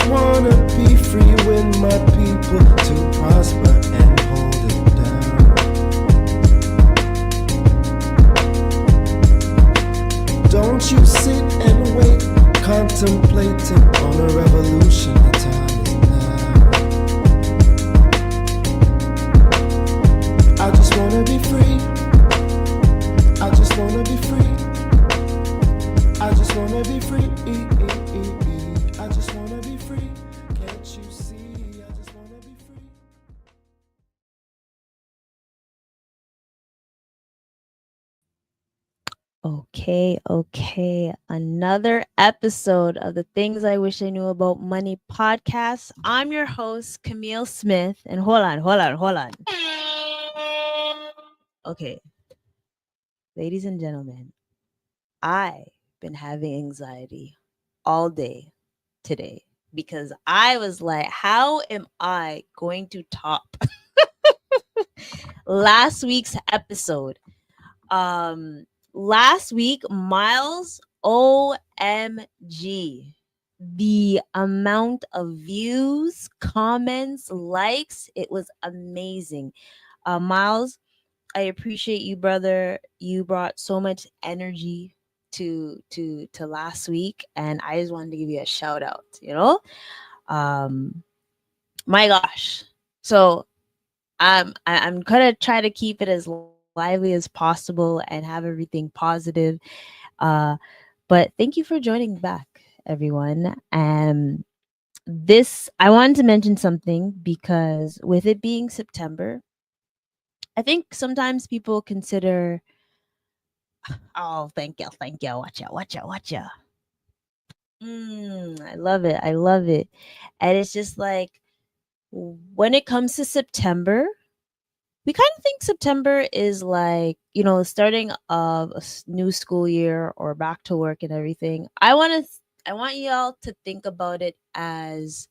just wanna be free with my people to prosper and hold it down. Don't you sit and wait, contemplating on a revolution. The time is now. I just wanna be free. I just wanna be free. I just wanna be free. I just wanna be free. Can't you see? I just wanna be free. Okay. Another episode of the Things I Wish I Knew About Money podcast. I'm your host, Kamille Smith. And hold on. Okay, ladies and gentlemen, I've been having anxiety all day today because I was like, how am I going to top last week's episode? Last week, Miles, OMG. The amount of views, comments, likes, it was amazing. Miles, I appreciate you, brother. You brought so much energy to last week, and I just wanted to give you a shout out, Um my gosh. So I'm gonna try to keep it as lively as possible and have everything positive. Uh, but thank you for joining back, everyone. And this, I wanted to mention something because with it being September, I think sometimes people consider, oh, thank you, watch out. I love it. And it's just like when it comes to September, we kind of think September is like, the starting of a new school year or back to work and everything. I want y'all to think about it as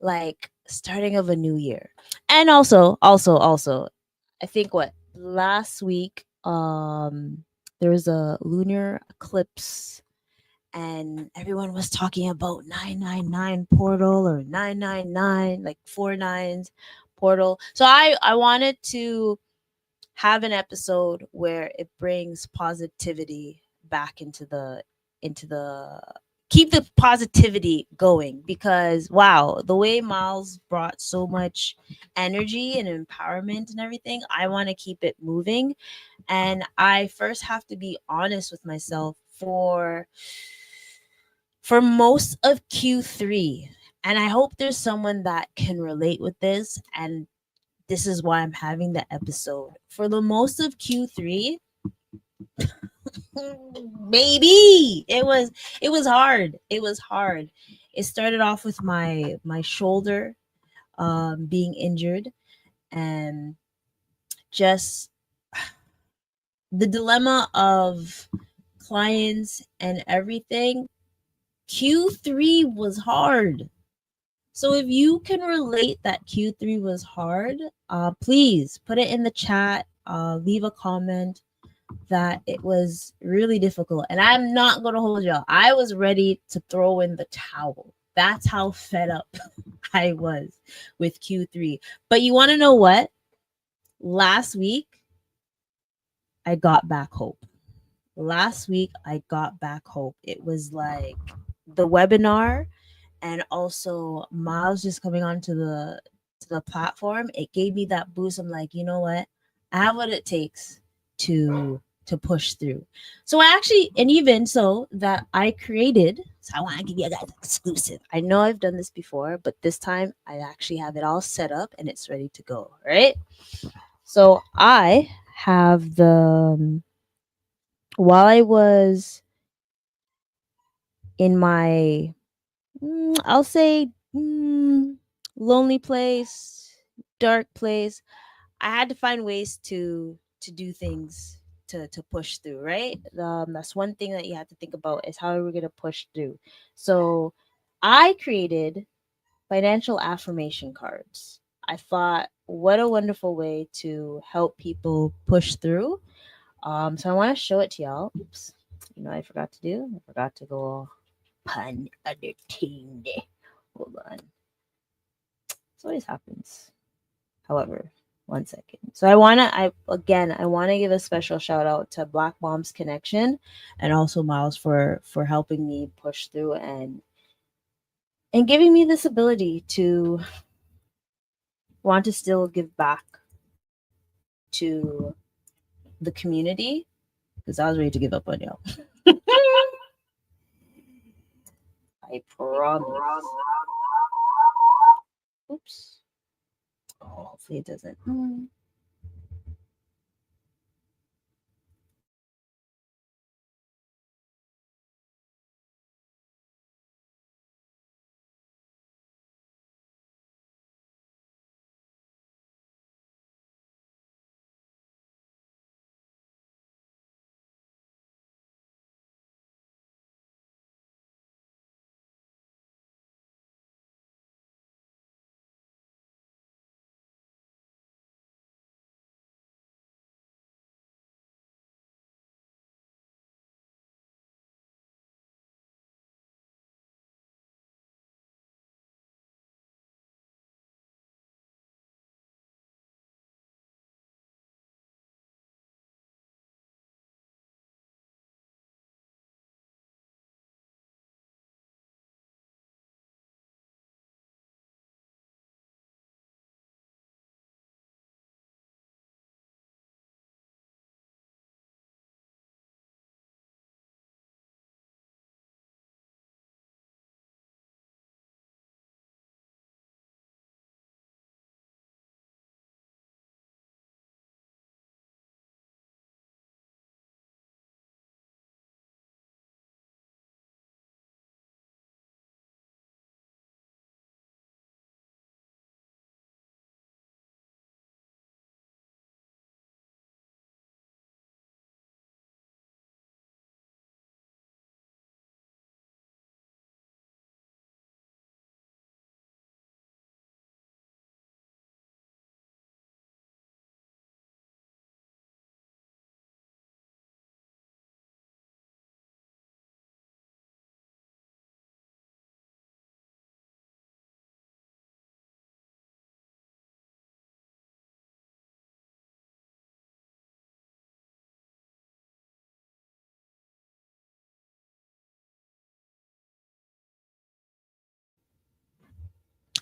like starting of a new year. And also, I think what last week there was a lunar eclipse and everyone was talking about 999 portal or 999 like four nines portal. So I wanted to have an episode where it brings positivity back into the keep the positivity going, because wow, the way Miles brought so much energy and empowerment and everything, I want to keep it moving. And I first have to be honest with myself for most of Q3. And I hope there's someone that can relate with this. And this is why I'm having the episode. For the most of Q3, baby, it was hard. It was hard. It started off with my shoulder being injured, and just the dilemma of clients and everything. Q3 was hard. So if you can relate that Q3 was hard, please put it in the chat. Leave a comment that it was really difficult. And I'm not going to hold y'all. I was ready to throw in the towel. That's how fed up I was with Q3. But you want to know what? Last week, I got back hope. Last week, I got back hope. It was like the webinar and also Miles just coming onto the platform. It gave me that boost. I'm like, you know what? I have what it takes to push through. So I actually, and even so that I created, so I want to give you guys exclusive. I know I've done this before, but this time I actually have it all set up and it's ready to go. Right. So I have while I was in my, I'll say, lonely place, dark place, I had to find ways to do things to push through, right? That's one thing that you have to think about is how we're gonna push through. So I created financial affirmation cards. I thought, what a wonderful way to help people push through. So I want to show it to y'all. Oops, I forgot to go pun under Hold on. This always happens. However, 1 second. So I wanna give a special shout out to Black Moms Connection and also Miles for helping me push through and giving me this ability to want to still give back to the community because I was ready to give up on y'all. I promise. Oops. Oh, hopefully it doesn't.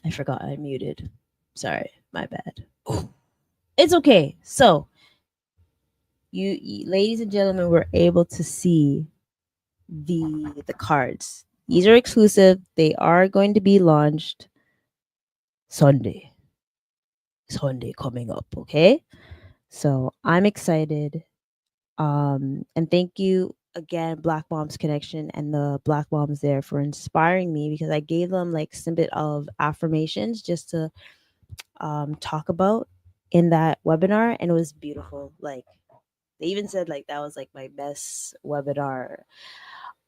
I forgot I muted. Sorry, my bad. It's okay. So, ladies and gentlemen, were able to see the cards. These are exclusive. They are going to be launched Sunday. Sunday coming up, okay? So, I'm excited. And thank you again, Black Moms Connection and the Black Moms there for inspiring me because I gave them like snippet of affirmations just to talk about in that webinar, and it was beautiful. Like they even said like that was like my best webinar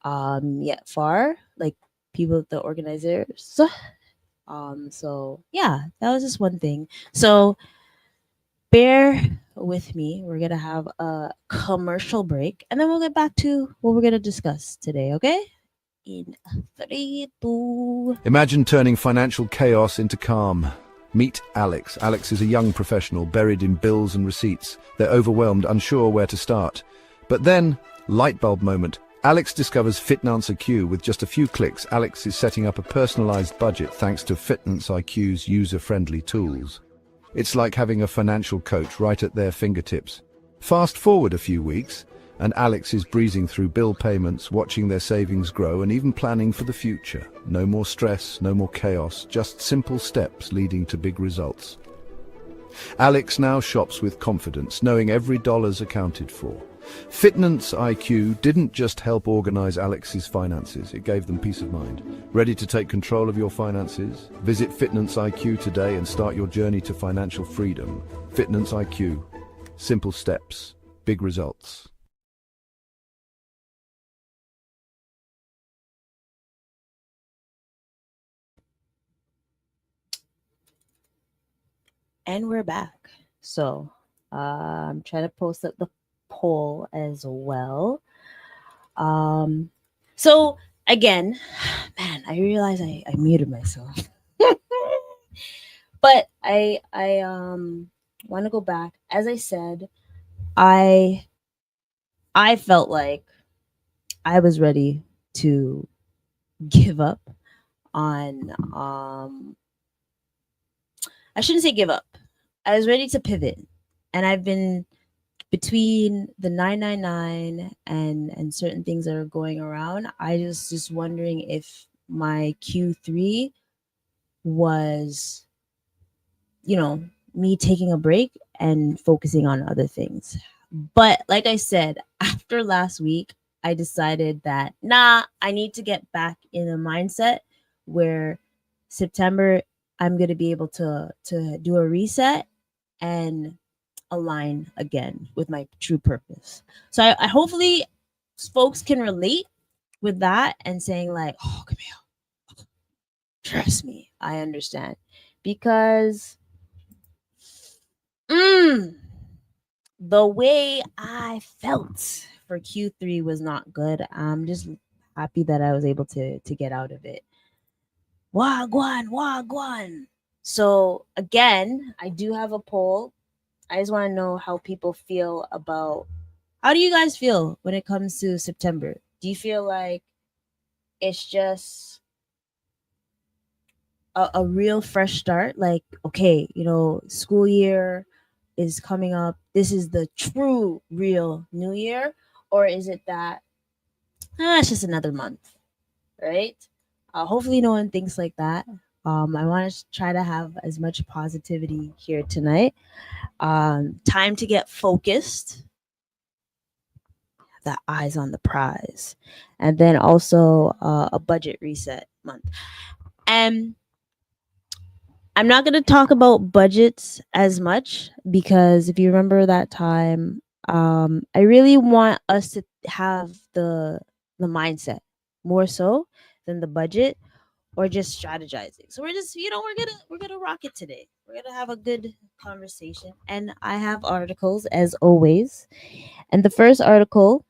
yet far. Like people, the organizers. So yeah, that was just one thing. So bear with me. We're gonna have a commercial break, and then we'll get back to what we're gonna discuss today. Okay? In 3, 2. Imagine turning financial chaos into calm. Meet Alex. Alex is a young professional buried in bills and receipts. They're overwhelmed, unsure where to start. But then, light bulb moment. Alex discovers Finance IQ. With just a few clicks, Alex is setting up a personalized budget thanks to Finance IQ's user-friendly tools. It's like having a financial coach right at their fingertips. Fast forward a few weeks, and Alex is breezing through bill payments, watching their savings grow, and even planning for the future. No more stress, no more chaos, just simple steps leading to big results. Alex now shops with confidence, knowing every dollar's accounted for. Finance IQ didn't just help organize Alex's finances, it gave them peace of mind. Ready to take control of your finances? Visit Finance IQ today and start your journey to financial freedom. Finance IQ. Simple steps, big results. And we're back. So I'm trying to post up the poll as well. So again, man, I realize I muted myself. But I want to go back. As I said, I I felt like I was ready to give up on I shouldn't say give up. I was ready to pivot. And I've been between the 999 and certain things that are going around. I just wondering if my Q3 was, you know, me taking a break and focusing on other things. But like I said, after last week, I decided that nah, I need to get back in a mindset where September I'm going to be able to do a reset and align again with my true purpose. So I hopefully folks can relate with that and saying like, "Oh, Camille, trust me, I understand." Because mm, the way I felt for Q3 was not good. I'm just happy that I was able to get out of it. Wagwan, wagwan. So again, I do have a poll. I just want to know how people feel about, how do you guys feel when it comes to September? Do you feel like it's just a real fresh start? Like, okay, school year is coming up. This is the true, real new year? Or is it that, it's just another month, right? Hopefully, no one thinks like that. I want to try to have as much positivity here tonight. Time to get focused, the eyes on the prize, and then also a budget reset month. And I'm not going to talk about budgets as much because if you remember that time, I really want us to have the mindset more so than the budget or just strategizing. So we're just, we're gonna rock it today. We're gonna have a good conversation, and I have articles as always. And the first article,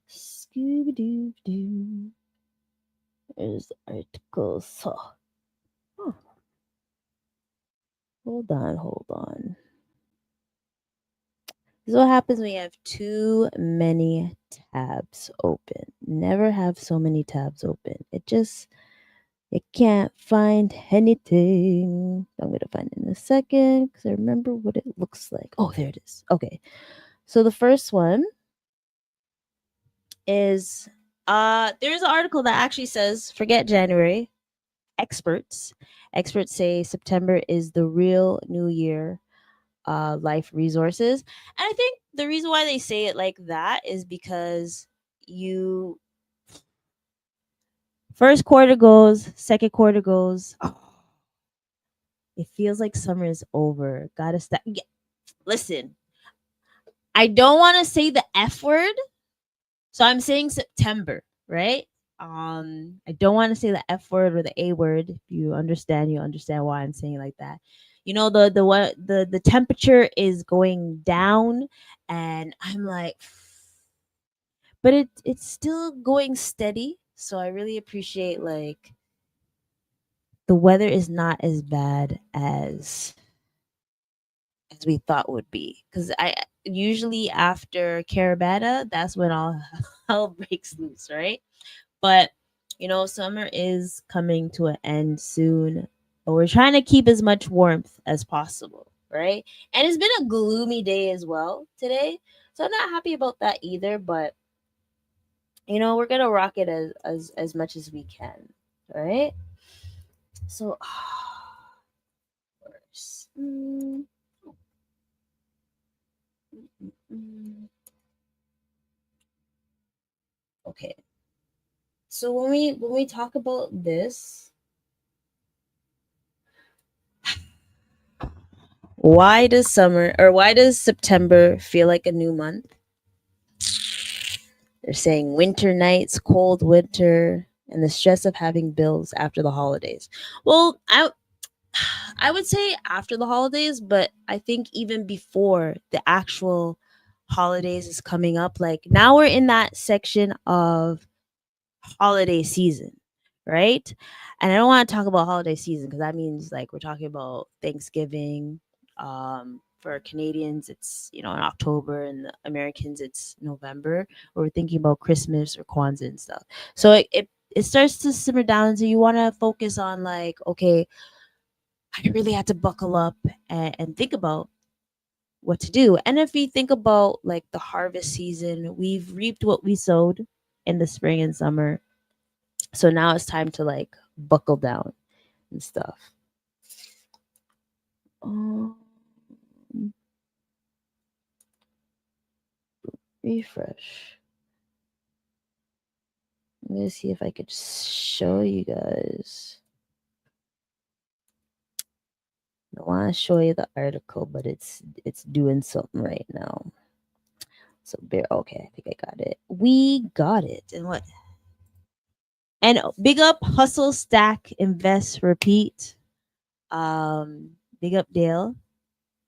Scooby Doo Doo, is the article. So, oh, hold on. This is what happens when you have too many tabs open. Never have so many tabs open. It can't find anything. I'm going to find it in a second because I remember what it looks like. Oh, there it is. Okay. So the first one is there's an article that actually says forget January. Experts say September is the real new year, life resources. And I think the reason why they say it like that is because you first quarter goes, second quarter goes, oh, it feels like summer is over. Gotta stop. Yeah, listen, I don't want to say the F word, so I'm saying September, right? I don't want to say the F word or the A word. If you understand why I'm saying it like that. The temperature is going down, and I'm like, but it's still going steady. So I really appreciate like the weather is not as bad as we thought would be. Because I usually after Caravana, that's when all hell breaks loose, right? But summer is coming to an end soon. But we're trying to keep as much warmth as possible, right? And it's been a gloomy day as well today. So I'm not happy about that either, but we're gonna rock it as much as we can. All right. So first. Mm, okay. So when we talk about this, why does September feel like a new month? They're saying winter nights, cold winter, and the stress of having bills after the holidays. Well, I would say after the holidays, but I think even before the actual holidays is coming up, like now we're in that section of holiday season, right? And I don't want to talk about holiday season because that means like we're talking about Thanksgiving. For Canadians, it's in October, and the Americans, it's November. Or we're thinking about Christmas or Kwanzaa and stuff. So it starts to simmer down. So you want to focus on like, okay, I really had to buckle up and think about what to do. And if we think about like the harvest season, we've reaped what we sowed in the spring and summer. So now it's time to like buckle down and stuff. Um, refresh. Let me see if I could show you guys. I want to show you the article, but it's doing something right now. So bear. Okay, I think I got it. We got it. And what? And big up, hustle, stack, invest, repeat. Big up Dale.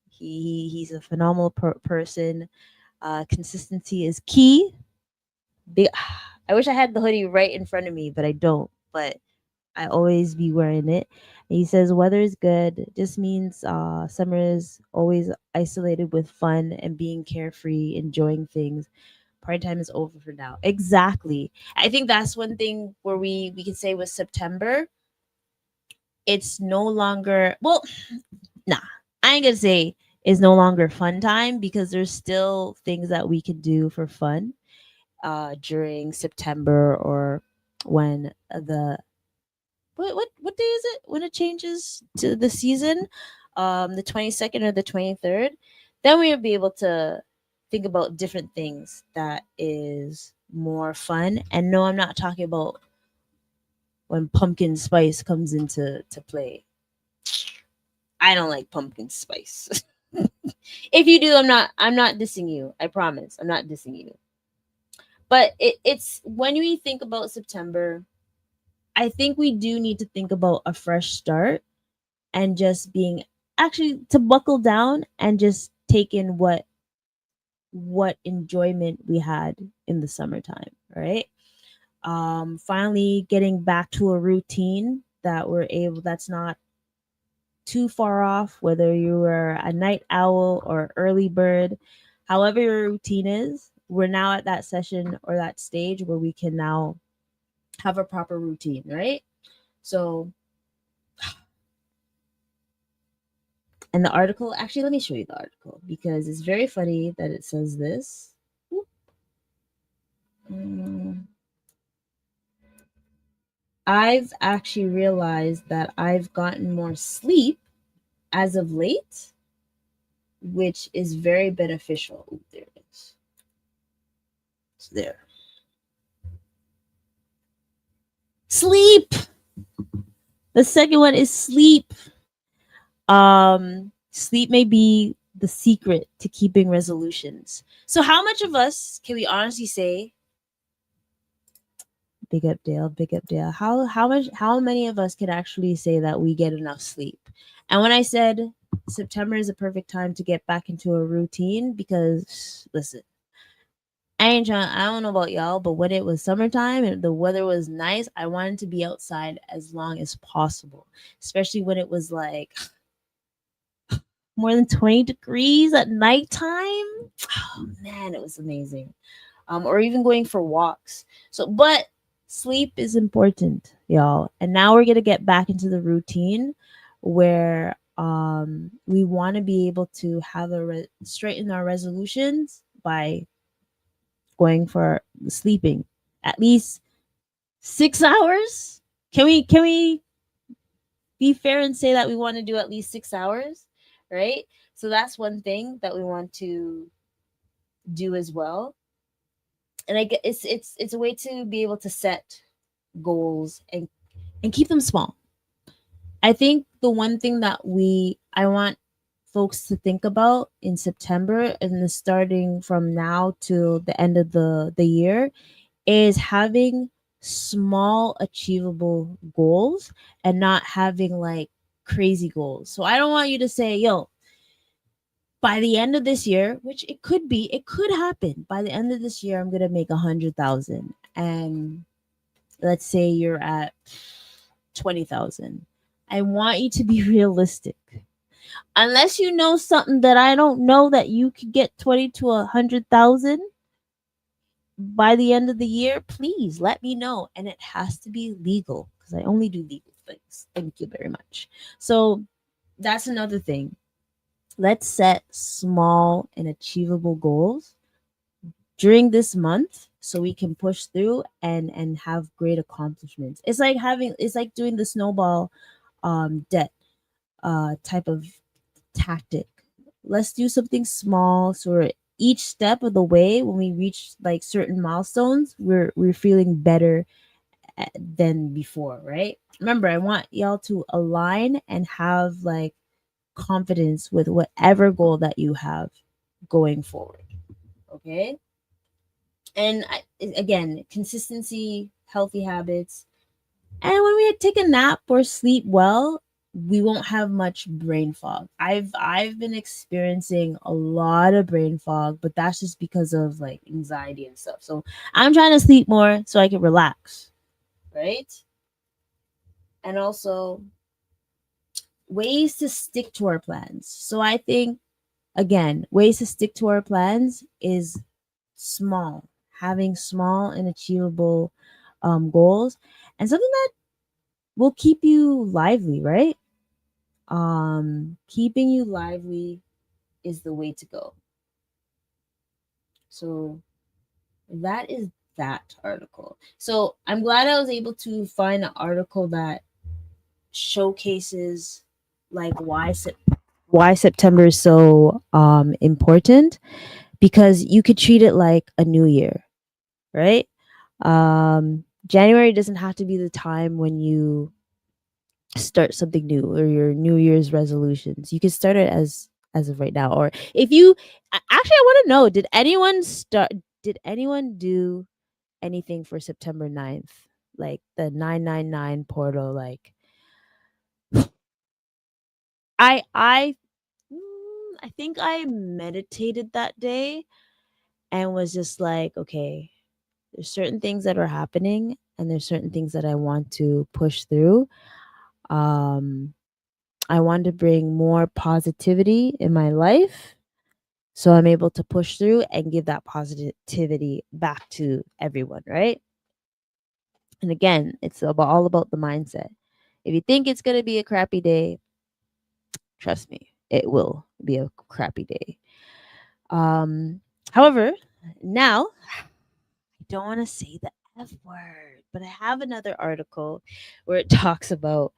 He's a phenomenal person. Consistency is key. Big. I wish I had the hoodie right in front of me, but I don't. But I always be wearing it. And he says weather is good. Just means summer is always isolated with fun and being carefree, enjoying things. Party time is over for now. Exactly. I think that's one thing where we can say with September, it's no longer nah. I ain't gonna say it's no longer fun time because there's still things that we can do for fun during September or when the what day is it when it changes to the season, the 22nd or the 23rd. Then we'll be able to think about different things that is more fun. And no, I'm not talking about when pumpkin spice comes into to play. I don't like pumpkin spice. If you do, I'm not dissing you. I promise. I'm not dissing you. But it's when we think about September, I think we do need to think about a fresh start and just being actually to buckle down and just take in what enjoyment we had in the summertime, right? Finally getting back to a routine that we're able that's not too far off, whether you were a night owl or early bird, however your routine is, we're now at that session or that stage where we can now have a proper routine, right? So, and the article, actually, let me show you the article because it's very funny that it says this. Mm. I've actually realized that I've gotten more sleep as of late, which is very beneficial. Ooh, there it is. It's there. Sleep. The second one is sleep. Sleep may be the secret to keeping resolutions. So how much of us can we honestly say, big up Dale, big up Dale, how many of us can actually say that we get enough sleep? And when I said September is a perfect time to get back into a routine, because listen, I don't know about y'all, but when it was summertime and the weather was nice, I wanted to be outside as long as possible. Especially when it was like more than 20 degrees at nighttime. Oh man, it was amazing. Or even going for walks. So, but sleep is important, y'all. And now we're gonna get back into the routine where we want to be able to have straighten our resolutions by going for sleeping at least 6 hours. Can we be fair and say that we want to do at least 6 hours, right? So that's one thing that we want to do as well. And I get it's a way to be able to set goals and keep them small. I think the one thing that I want folks to think about in September and the starting from now to the end of the year is having small achievable goals and not having like crazy goals. So I don't want you to say, yo, by the end of this year, which it could happen. By the end of this year, I'm gonna make 100,000, and let's say you're at 20,000. I want you to be realistic. Unless you know something that I don't know, that you could get 20 to 100,000 by the end of the year, please let me know. And it has to be legal, because I only do legal things. Thank you very much. So that's another thing. Let's set small and achievable goals during this month so we can push through and have great accomplishments. It's like doing the snowball debt type of tactic. Let's do something small, so each step of the way, when we reach like certain milestones, we're feeling better than before, right? Remember, I want y'all to align and have like confidence with whatever goal that you have going forward. Okay? And again, consistency, healthy habits. And when we take a nap or sleep well, we won't have much brain fog. I've been experiencing a lot of brain fog, but that's just because of like anxiety and stuff. So I'm trying to sleep more so I can relax, right? And also ways to stick to our plans. So I think, again, ways to stick to our plans is small, having small and achievable goals, and something that will keep you lively, right? Keeping you lively is the way to go. So that is that article. So I'm glad I was able to find an article that showcases like why September is so important, because you could treat it like a new year, right? January doesn't have to be the time when you start something new or your New Year's resolutions. You can start it as of right now. Or if you actually, I want to know, did anyone do anything for September 9th? Like the 999 portal, like I I think I meditated that day and was just like, okay, there's certain things that are happening and there's certain things that I want to push through. Um I want to bring more positivity in my life so I'm able to push through and give that positivity back to everyone, right? And again, it's all about the mindset. If you think it's going to be a crappy day, trust me, it will be a crappy day. Um, However, now I don't want to say the F word, but I have another article where it talks about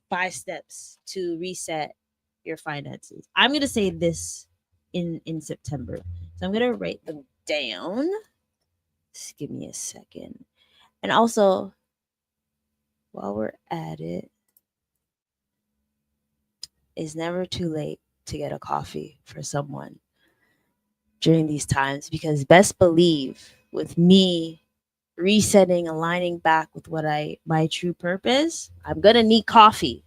5 steps to reset your finances. I'm going to say this in September. So I'm going to write them down. Just give me a second. And also, while we're at it, it's never too late to get a coffee for someone during these times, because best believe with me resetting, aligning back with what my true purpose, I'm going to need coffee.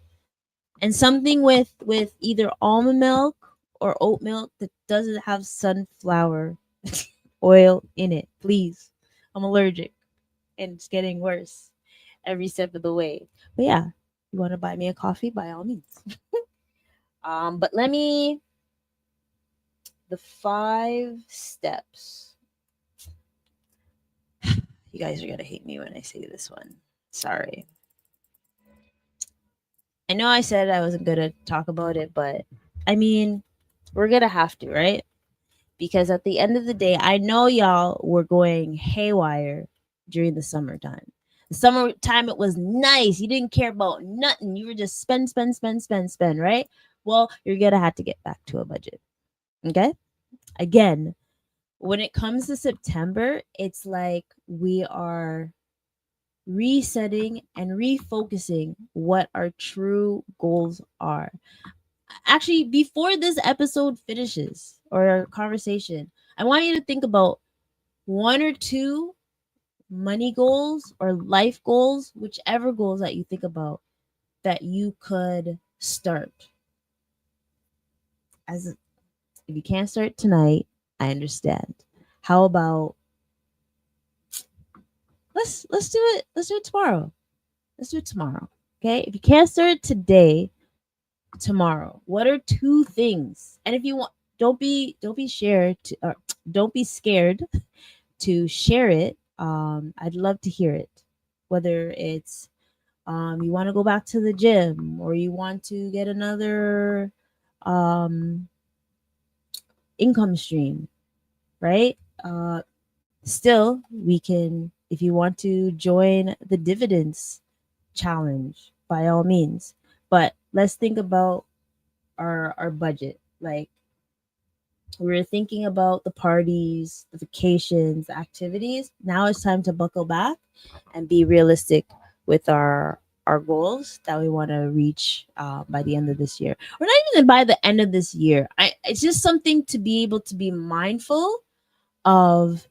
And something with either almond milk or oat milk that doesn't have sunflower oil in it, please. I'm allergic and it's getting worse every step of the way. But yeah, you want to buy me a coffee, by all means. But let me, the 5 steps. You guys are gonna hate me when I say this one. Sorry. I know I said I wasn't gonna talk about it, but I mean, we're gonna have to, right? Because at the end of the day, I know y'all were going haywire during the summertime. The summertime, it was nice. You didn't care about nothing. You were just spend, spend, spend, spend, spend, right? Well, you're gonna have to get back to a budget. Okay? Again, when it comes to September, it's like we are resetting and refocusing what our true goals are. Actually, before this episode finishes or our conversation, I want you to think about one or two money goals or life goals, whichever goals that you think about that you could start. As if you can't start tonight, I understand. How about let's do it. Let's do it tomorrow. Let's do it tomorrow. Okay? If you can't start it today, tomorrow. What are two things? And if you want, don't be shared to, or don't be scared to share it. I'd love to hear it. Whether it's you want to go back to the gym or you want to get another um income stream, right? Still, we can, if you want to join the dividends challenge, by all means. But let's think about our budget. Like, we were thinking about the parties, the vacations, the activities. Now it's time to buckle back and be realistic with our goals that we want to reach by the end of this year, or not even by the end of this year. It's just something to be able to be mindful of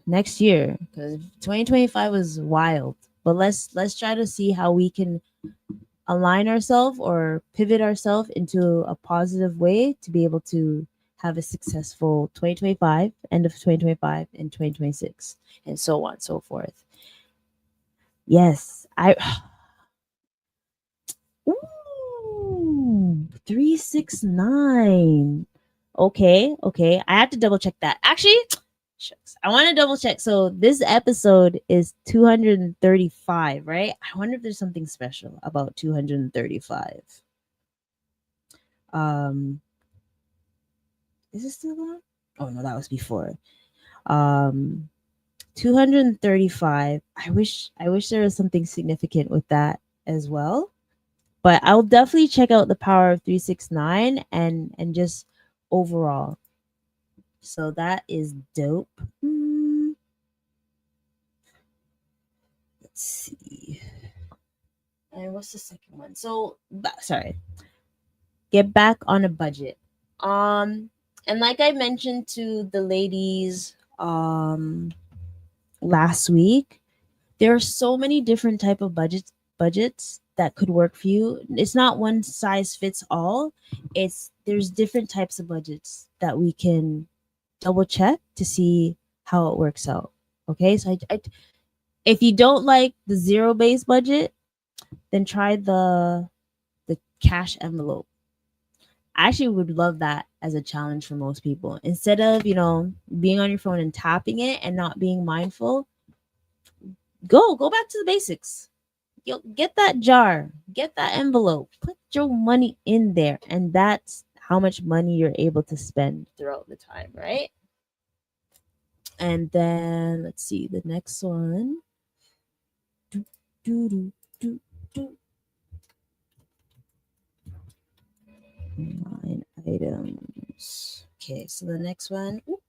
next year, because 2025 was wild. But let's try to see how we can align ourselves or pivot ourselves into a positive way to be able to have a successful 2025, end of 2025 and 2026, and so on and so forth. Yes, I ooh, 369. Okay, okay. I have to double check that. Actually, shucks. I want to double check. So this episode is 235, right? I wonder if there's something special about 235. Um, is it still on? Oh no, that was before. Um, 235. I wish there was something significant with that as well. But I'll definitely check out the power of 369 and just overall. So that is dope. Let's see. And what's the second one? So, sorry. Get back on a budget. Um, and like I mentioned to the ladies last week, there are so many different type of budgets that could work for you. It's not one size fits all. It's there's different types of budgets that we can double check to see how it works out. Okay, so if you don't like the zero based budget, then try the cash envelope. I actually would love that as a challenge for most people. Instead of, being on your phone and tapping it and not being mindful, go back to the basics. Get that jar, get that envelope, put your money in there, and that's how much money you're able to spend throughout the time, right? And then let's see the next one. Do, do, do, do, do. Line items. Okay, so the next one. Ooh.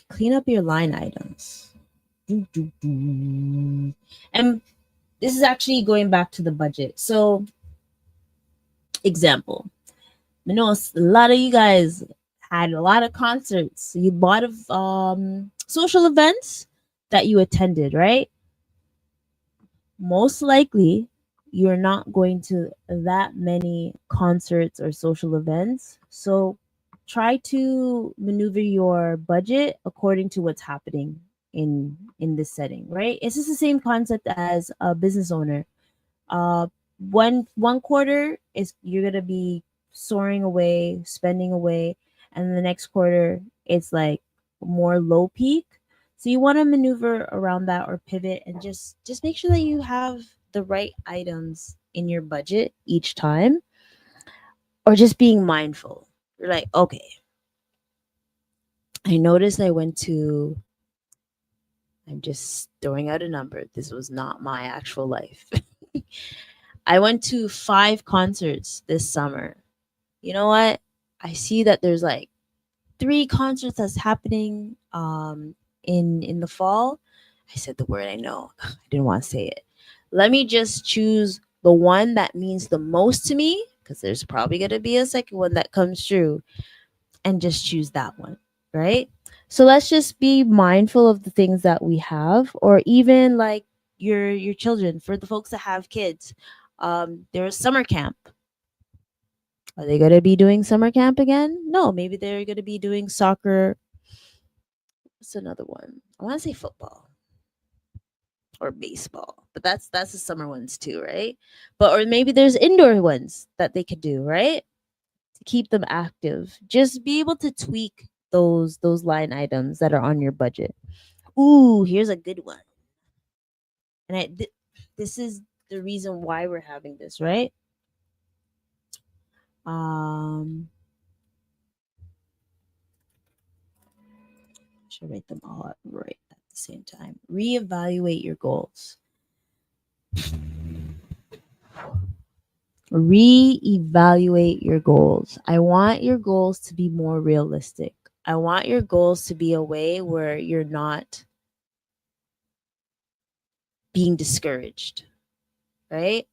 Clean up your line items. Do, do, do. And this is actually going back to the budget. So, example. I know a lot of you guys had a lot of concerts. You bought of social events that you attended, right? Most likely you're not going to that many concerts or social events. So try to maneuver your budget according to what's happening in this setting, right? It's just the same concept as a business owner. uh one quarter is you're gonna be soaring away, spending away, and the next quarter it's like more low peak. So you want to maneuver around that or pivot and just make sure that you have the right items in your budget each time, or just being mindful. You're like, okay, I noticed I went to, I'm just throwing out a number, this was not my actual life. I went to 5 concerts this summer. You know what? I see that there's like 3 concerts that's happening in the fall. I said the word I know. I didn't want to say it. Let me just choose the one that means the most to me, because there's probably gonna be a second one that comes true, and just choose that one, right? So let's just be mindful of the things that we have, or even like your children. For the folks that have kids, there's summer camp. Are they going to be doing summer camp again? No, maybe they're going to be doing soccer. What's another one? I want to say football or baseball, but that's the summer ones too, right? But or maybe there's indoor ones that they could do, right? To keep them active. Just be able to tweak those line items that are on your budget. Ooh, here's a good one. And this is the reason why we're having this, right? Um I should write them all out right at the same time. Reevaluate your goals. Reevaluate your goals. I want your goals to be more realistic. I want your goals to be a way where you're not being discouraged, right?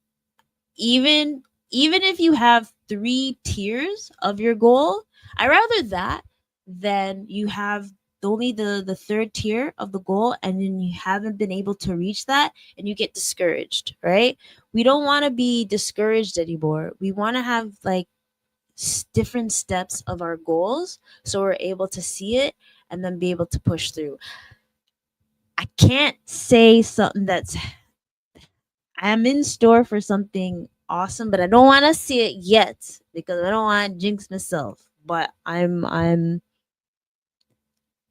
Even even if you have 3 tiers of your goal, I rather that than you have only the third tier of the goal and then you haven't been able to reach that and you get discouraged, right? We don't want to be discouraged anymore. We want to have like different steps of our goals so we're able to see it and then be able to push through. I can't say something that's I'm in store for something awesome, but I don't want to see it yet because I don't want to jinx myself. But I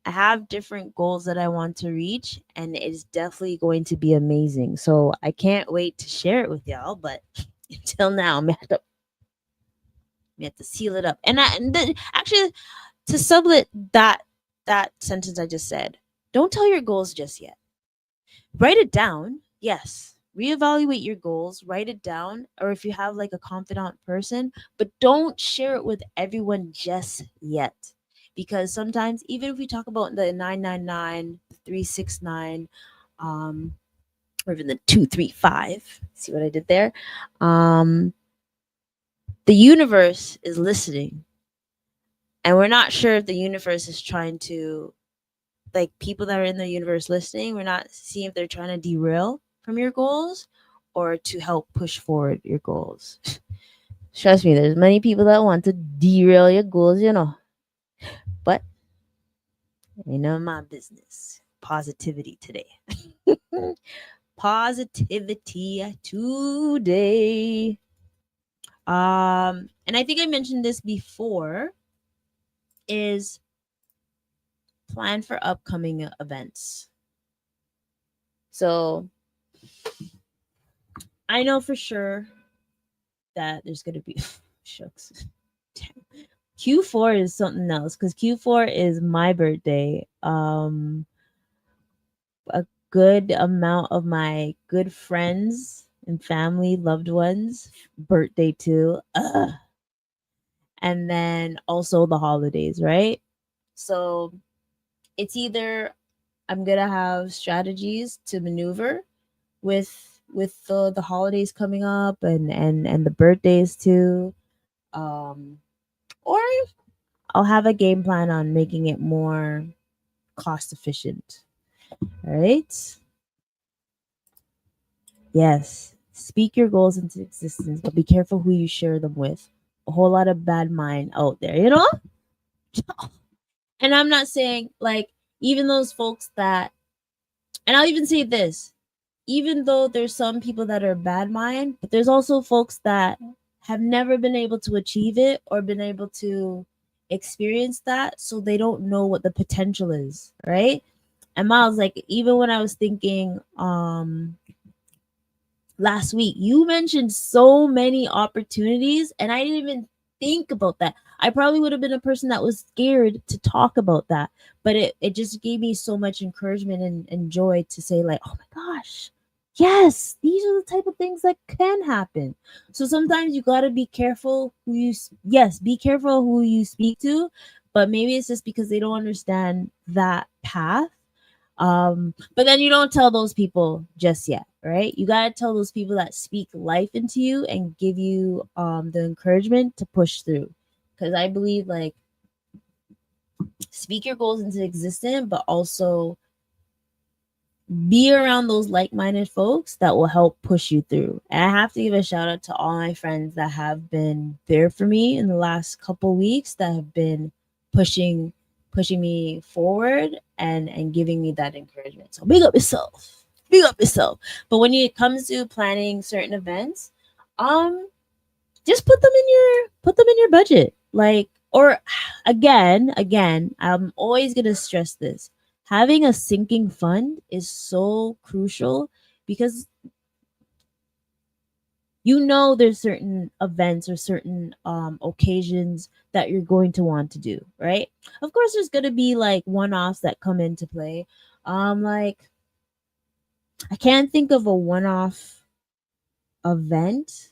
have different goals that I want to reach, and it's definitely going to be amazing. So I can't wait to share it with y'all. But until now, we have to seal it up. Actually, to sublet that sentence I just said, don't tell your goals just yet. Write it down. Yes. Reevaluate your goals, write it down, or if you have like a confidant person, but don't share it with everyone just yet. Because sometimes, even if we talk about the 999, 369, or even the 235, see what I did there? The universe is listening, and we're not sure if the universe is trying to, like, people that are in the universe listening, we're not seeing if they're trying to derail from your goals or to help push forward your goals. Trust me, there's many people that want to derail your goals, but ain't none of my business. Positivity today. Positivity today. And I think I mentioned this before, is plan for upcoming events. So I know for sure that there's gonna be shucks. Damn. Q4 is something else because Q4 is my birthday. A good amount of my good friends and family, loved ones, birthday too. Ugh. And then also the holidays, right? So it's either I'm gonna have strategies to maneuver with the holidays coming up and the birthdays too, or I'll have a game plan on making it more cost efficient. All right. Yes. Speak your goals into existence, but be careful who you share them with. A whole lot of bad mind out there. And I'm not saying like even those folks that, and I'll even say this, even though there's some people that are bad mind, but there's also folks that have never been able to achieve it or been able to experience that, so they don't know what the potential is, right? And Miles, like even when I was thinking last week, you mentioned so many opportunities and I didn't even think about that. I probably would have been a person that was scared to talk about that, but it just gave me so much encouragement and joy to say like, oh my gosh, yes, these are the type of things that can happen. So sometimes you got to be careful who you yes, be careful who you speak to, but maybe it's just because they don't understand that path. But then you don't tell those people just yet, right? You got to tell those people that speak life into you and give you the encouragement to push through, because I believe like speak your goals into existence, but also be around those like-minded folks that will help push you through. And I have to give a shout out to all my friends that have been there for me in the last couple weeks, that have been pushing me forward and giving me that encouragement. So big up yourself. Big up yourself. But when it comes to planning certain events, um just put them in your budget. Like, or again, I'm always going to stress this. Having a sinking fund is so crucial, because you know there's certain events or certain occasions that you're going to want to do, right? Of course there's going to be like one-offs that come into play. Like, I can't think of a one-off event,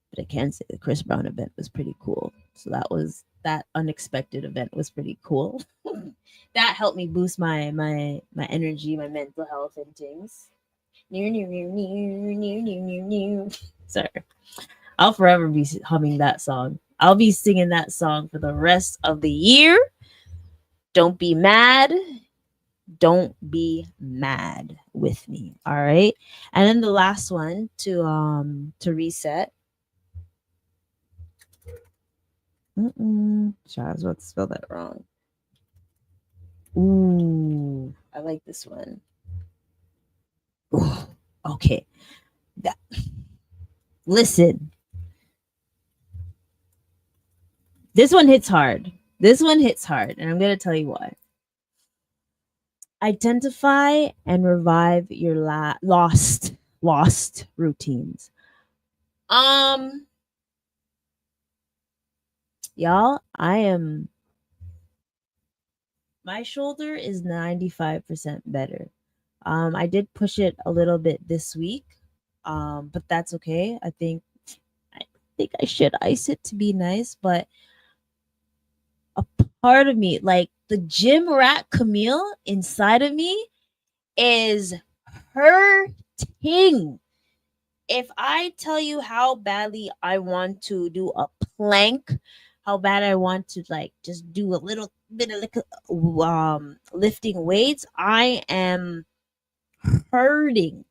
but I can say the Chris Brown event was pretty cool. So that unexpected event was pretty cool. That helped me boost my energy, my mental health and things. Sorry. I'll forever be humming that song. I'll be singing that song for the rest of the year. Don't be mad. Don't be mad with me. All right. And then the last one to reset. Sorry, I was about to spell that wrong. Ooh, I like this one. Ooh, okay. Listen. This one hits hard. This one hits hard, and I'm going to tell you why. Identify and revive your lost routines. Y'all, my shoulder is 95% better. I did push it a little bit this week. But that's okay. I think I should ice it to be nice, but a part of me, like the gym rat Kamille inside of me, is hurting. If I tell you how badly I want to do a plank, how bad I want to like just do a little bit of like lifting weights, I am hurting,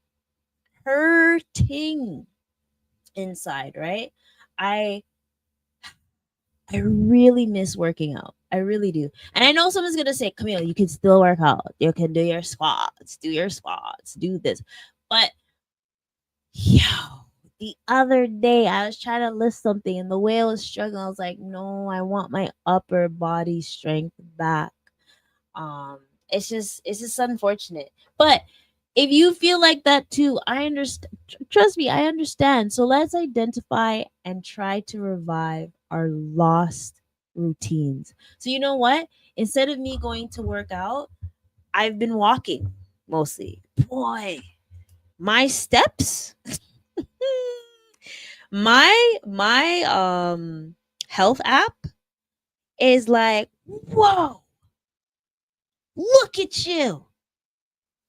hurting inside, right? I I really miss working out. I really do. And I know someone's gonna say, Camille, you can still work out. You can do your squats, do this. But yo, the other day I was trying to lift something, and the way I was struggling, I was like, no, I want my upper body strength back. Um, it's just unfortunate. But if you feel like that too, I understand. Trust me, I understand. So let's identify and try to revive our lost routines. So you know what? Instead of me going to work out, I've been walking mostly. Boy, my steps, my health app is like, whoa, look at you.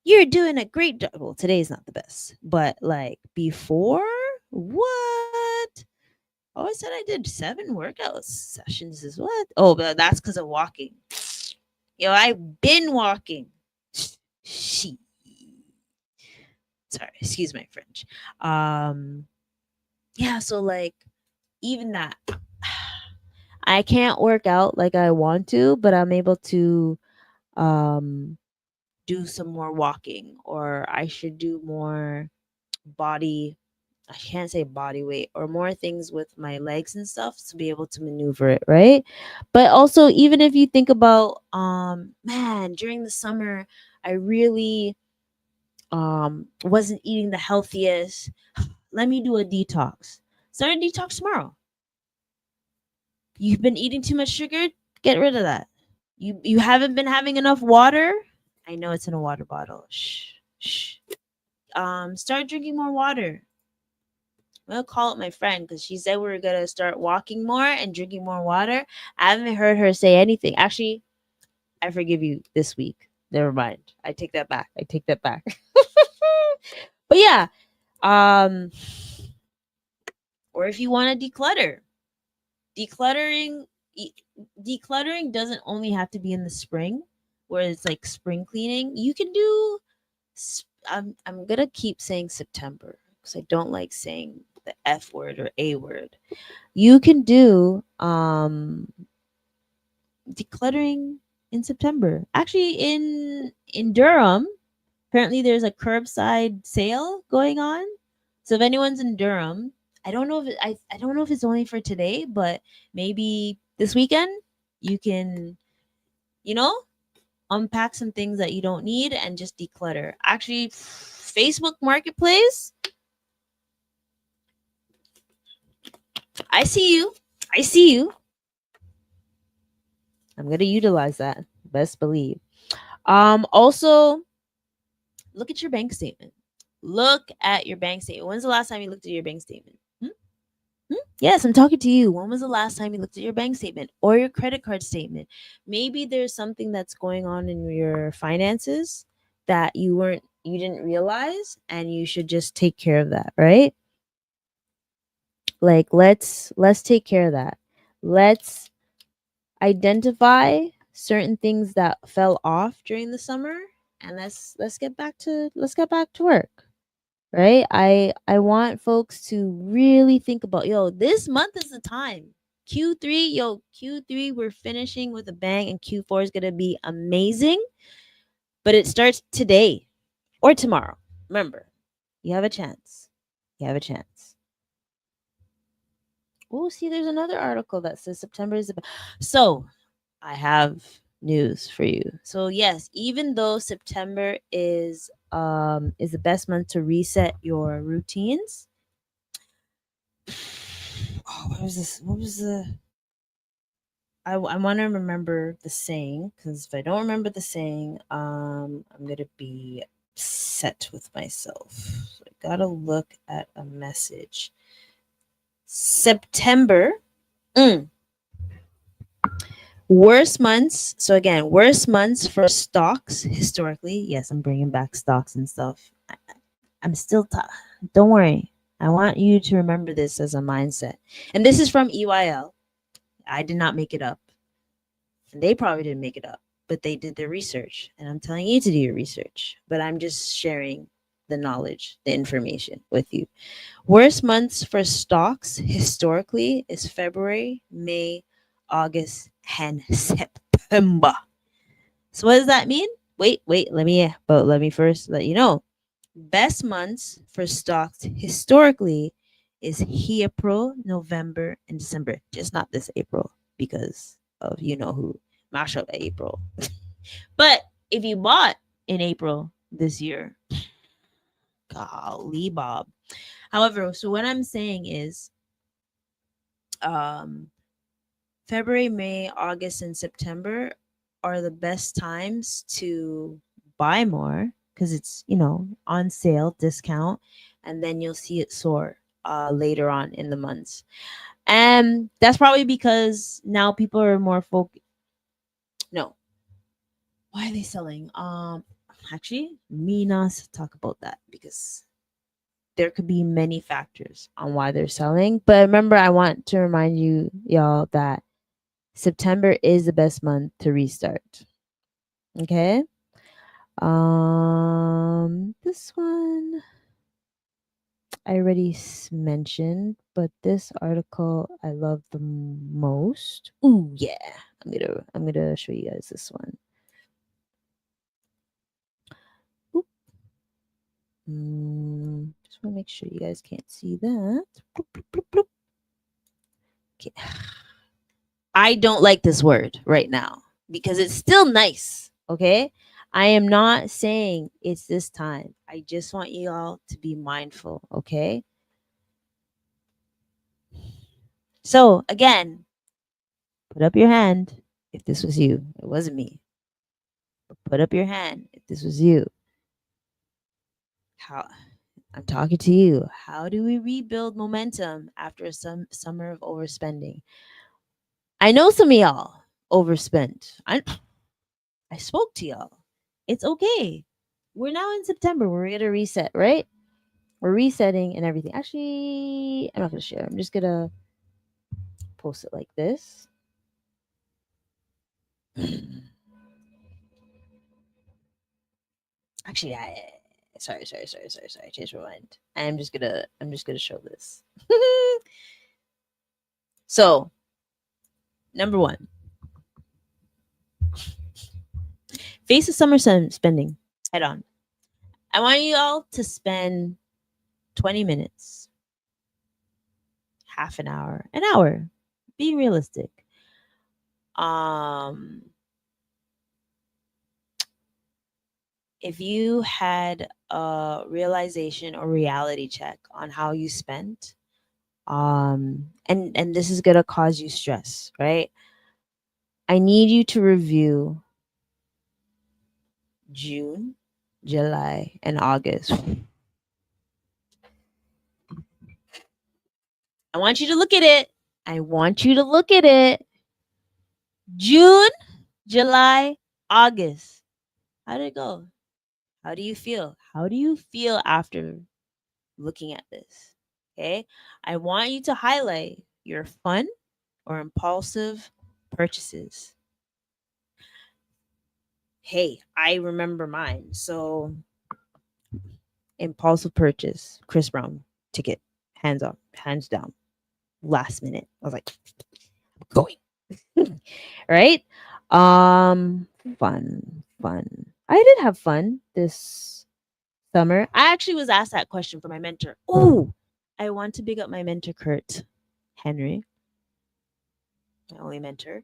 You're doing a great job. Well, today's not the best, but like before, what? Oh, I said I did 7 workout sessions. Is what? Oh, but that's because of walking. Yo, I've been walking. She. Sorry, excuse my French. Yeah. So like, even that, I can't work out like I want to, but I'm able to um do some more walking, or I should do more body, I can't say body weight, or more things with my legs and stuff to be able to maneuver it, right? But also, even if you think about man, during the summer I really wasn't eating the healthiest. Let me do a detox. Start a detox tomorrow. You've been eating too much sugar, get rid of that. You haven't been having enough water. I know it's in a water bottle. Shh, shh. Start drinking more water. I'm gonna call up my friend because she said we were gonna start walking more and drinking more water. I haven't heard her say anything. Actually, I forgive you this week. Never mind. I take that back. I take that back. But yeah, um, or if you want to declutter, decluttering, e- decluttering doesn't only have to be in the spring, where it's like spring cleaning. You can do I'm gonna keep saying September because I don't like saying the F word or A word. You can do decluttering in September. Actually, in Durham, apparently there's a curbside sale going on. So if anyone's in Durham, I don't know if it's only for today, but maybe this weekend you can, you know, unpack some things that you don't need and just declutter. Actually, Facebook Marketplace, I see you. I see you. I'm going to utilize that. Best believe. Also, look at your bank statement. Look at your bank statement. When's the last time you looked at your bank statement? Yes, I'm talking to you. When was the last time you looked at your bank statement or your credit card statement? Maybe there's something that's going on in your finances that you didn't realize, and you should just take care of that, right? Like let's take care of that. Let's identify certain things that fell off during the summer, and let's get back to work. Right? I want folks to really think about, yo, this month is the time. Q3, yo, Q3 we're finishing with a bang, and Q4 is going to be amazing, but it starts today or tomorrow. Remember, you have a chance. You have a chance. Oh, see, there's another article that says September is about. So, I have news for you. So, yes, even though September is the best month to reset your routines. Oh, what was this? What was the? I want to remember the saying, because if I don't remember the saying, I'm gonna be upset with myself. So I gotta look at a message. September. Mm, worst months. So again, worst months for stocks historically. Yes, I'm bringing back stocks and stuff. I'm still. Don't worry. I want you to remember this as a mindset. And this is from EYL. I did not make it up. And they probably didn't make it up, but they did their research. And I'm telling you to do your research, but I'm just sharing the knowledge, the information with you. Worst months for stocks historically is February, May, August, and September. So what does that mean? Wait, let me first let you know. Best months for stocks historically is April, November, and December. Just not this April because of you know who. Mash up April. But if you bought in April this year, golly Bob. However, so what I'm saying is um February, May, August, and September are the best times to buy more because it's, you know, on sale, discount, and then you'll see it soar later on in the months. And that's probably because now people are more focused. No. Why are they selling? Actually, me not talk about that because there could be many factors on why they're selling. But remember, I want to remind you, y'all, that September is the best month to restart. Okay. This one I already mentioned, but this article I love the most. Ooh, yeah. I'm gonna show you guys this one. Oop. Just want to make sure you guys can't see that. Bloop, bloop, bloop, bloop. Okay. I don't like this word right now because it's still nice. Okay. I am not saying it's this time. I just want you all to be mindful. Okay. So, again, put up your hand if this was you. It wasn't me. But put up your hand if this was you. How I'm talking to you. How do we rebuild momentum after some summer of overspending? I know some of y'all overspent. I spoke to y'all. It's okay. We're now in September. We're gonna reset, right? We're resetting and everything. Actually, I'm not gonna share. I'm just gonna post it like this. Actually, Sorry. Change my mind. I'm just gonna show this. So, number one, face the summer spending head on. I want you all to spend 20 minutes, half an hour. Being realistic. Um, if you had a realization or reality check on how you spent, and this is gonna cause you stress, right? I need you to review June, July, and August. I want you to look at it. I want you to look at it. June, July, August. How did it go? How do you feel? How do you feel after looking at this? Okay. I want you to highlight your fun or impulsive purchases. Hey, I remember mine. So, impulsive purchase, Chris Brown ticket, hands up, hands down, last minute. I was like, I'm going. Right? Fun. I did have fun this summer. I actually was asked that question from my mentor. Oh, I want to big up my mentor, Kurt Henry, my only mentor.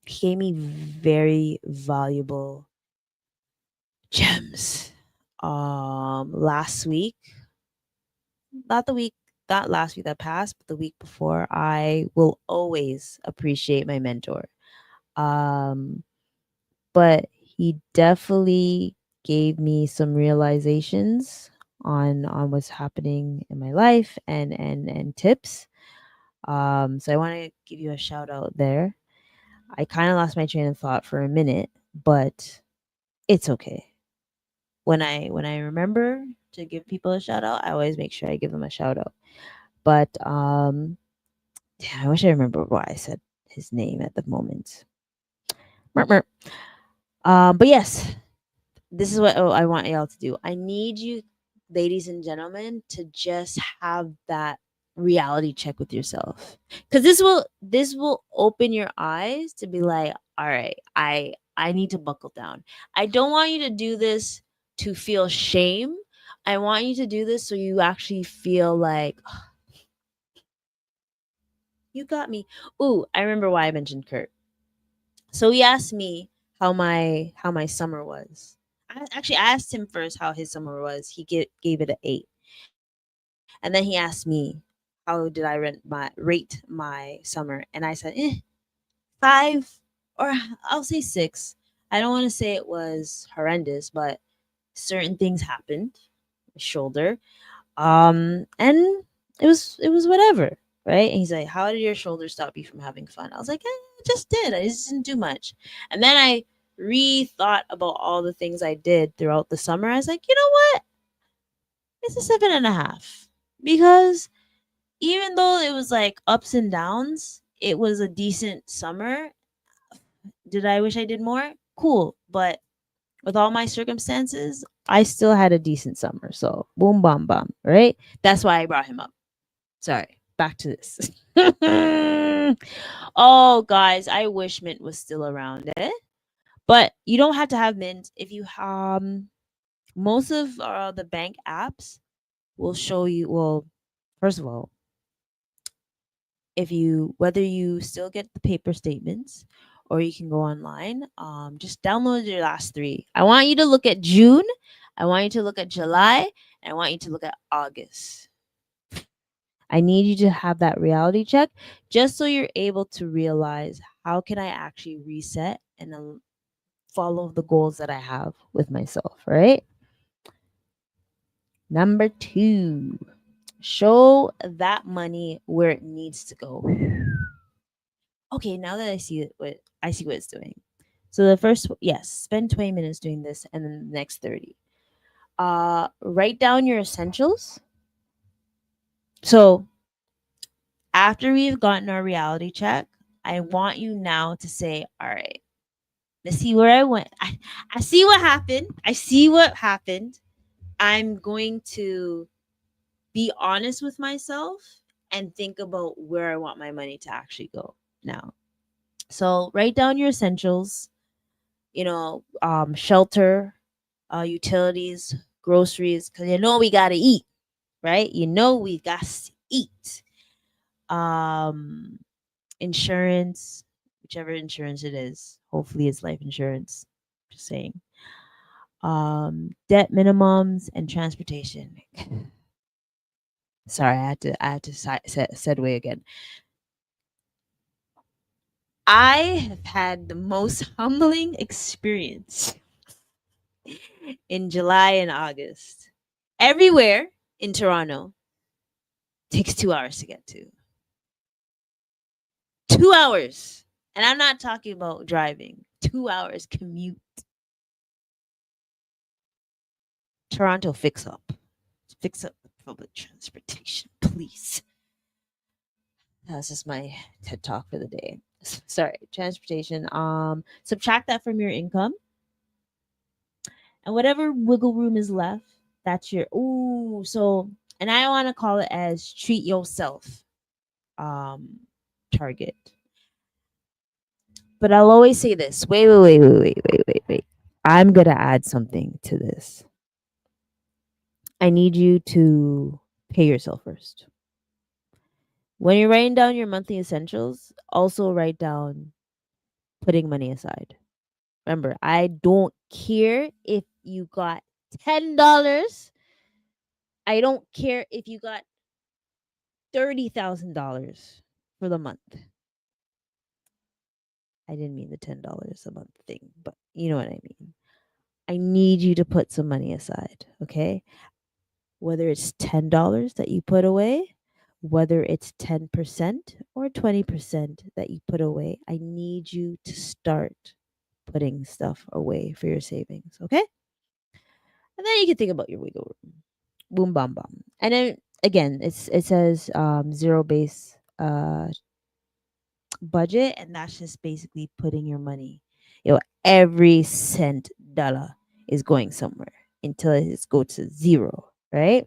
He gave me very valuable gems. Last week, not the week, not last week that passed, but the week before, I will always appreciate my mentor. Um, but he definitely gave me some realizations on what's happening in my life and tips. So I want to give you a shout out there. I kind of lost my train of thought for a minute, but it's okay. When I remember to give people a shout out, I always make sure I give them a shout out. But damn, I wish I remember why I said his name at the moment. Merp, merp. But yes, this is what I want y'all to do. I need you, ladies and gentlemen, to just have that reality check with yourself, because this will open your eyes to be like, all right, I need to buckle down. I don't want you to do this to feel shame. I want you to do this so you actually feel like, "Oh, you got me." Ooh, I remember why I mentioned Kurt. So he asked me how my summer was. I asked him first how his summer was. He gave it an 8, and then he asked me how did I rate my summer, and I said 5, or I'll say 6. I don't want to say it was horrendous, but certain things happened. Shoulder, and it was whatever, right? And he's like, how did your shoulder stop you from having fun? I was like, I just did. I just didn't do much. And then I rethought about all the things I did throughout the summer. I was like, you know what? It's a 7.5, because even though it was like ups and downs, it was a decent summer. Did I wish I did more? Cool, but with all my circumstances, I still had a decent summer. So boom, bam, bam, right? That's why I brought him up. Sorry, back to this. Oh, guys, I wish Mint was still around, But you don't have to have Mint if you most of the bank apps will show you. Well, first of all, if you whether you still get the paper statements or you can go online, just download your last 3. I want you to look at June, I want you to look at July, and I want you to look at August. I need you to have that reality check just so you're able to realize, how can I actually reset and follow the goals that I have with myself, right? Number 2, show that money where it needs to go. Okay, now that I see what it's doing. So the first, yes, spend 20 minutes doing this, and then the next 30. Write down your essentials. So after we've gotten our reality check, I want you now to say, all right, Let's see where I went. I see what happened. I see what happened. I'm going to be honest with myself and think about where I want my money to actually go now. So write down your essentials, shelter, utilities, groceries, because you know we got to eat, right? You know we got to eat. Um, Insurance, whichever insurance it is. Hopefully it's life insurance. Just saying. Debt minimums and transportation. Sorry, I had to segue again. I have had the most humbling experience in July and August. Everywhere in Toronto takes 2 hours to get to. 2 hours. And I'm not talking about driving. 2 hours commute. Toronto, fix up. Fix up public transportation, please. That's just my TED talk for the day. Sorry, transportation. Subtract that from your income, and whatever wiggle room is left, that's your So, and I want to call it as treat yourself target. But I'll always say this. Wait. I'm gonna add something to this. I need you to pay yourself first. When you're writing down your monthly essentials, also write down putting money aside. Remember, I don't care if you got $10. I don't care if you got $30,000 for the month. I didn't mean the $10 a month thing, but you know what I mean. I need you to put some money aside, okay? Whether it's $10 that you put away, whether it's 10% or 20% that you put away, I need you to start putting stuff away for your savings, okay? And then you can think about your wiggle room. Boom, bam, bam. And then again, it says zero base budget, and that's just basically putting your money. Every cent dollar is going somewhere until it goes to zero, right?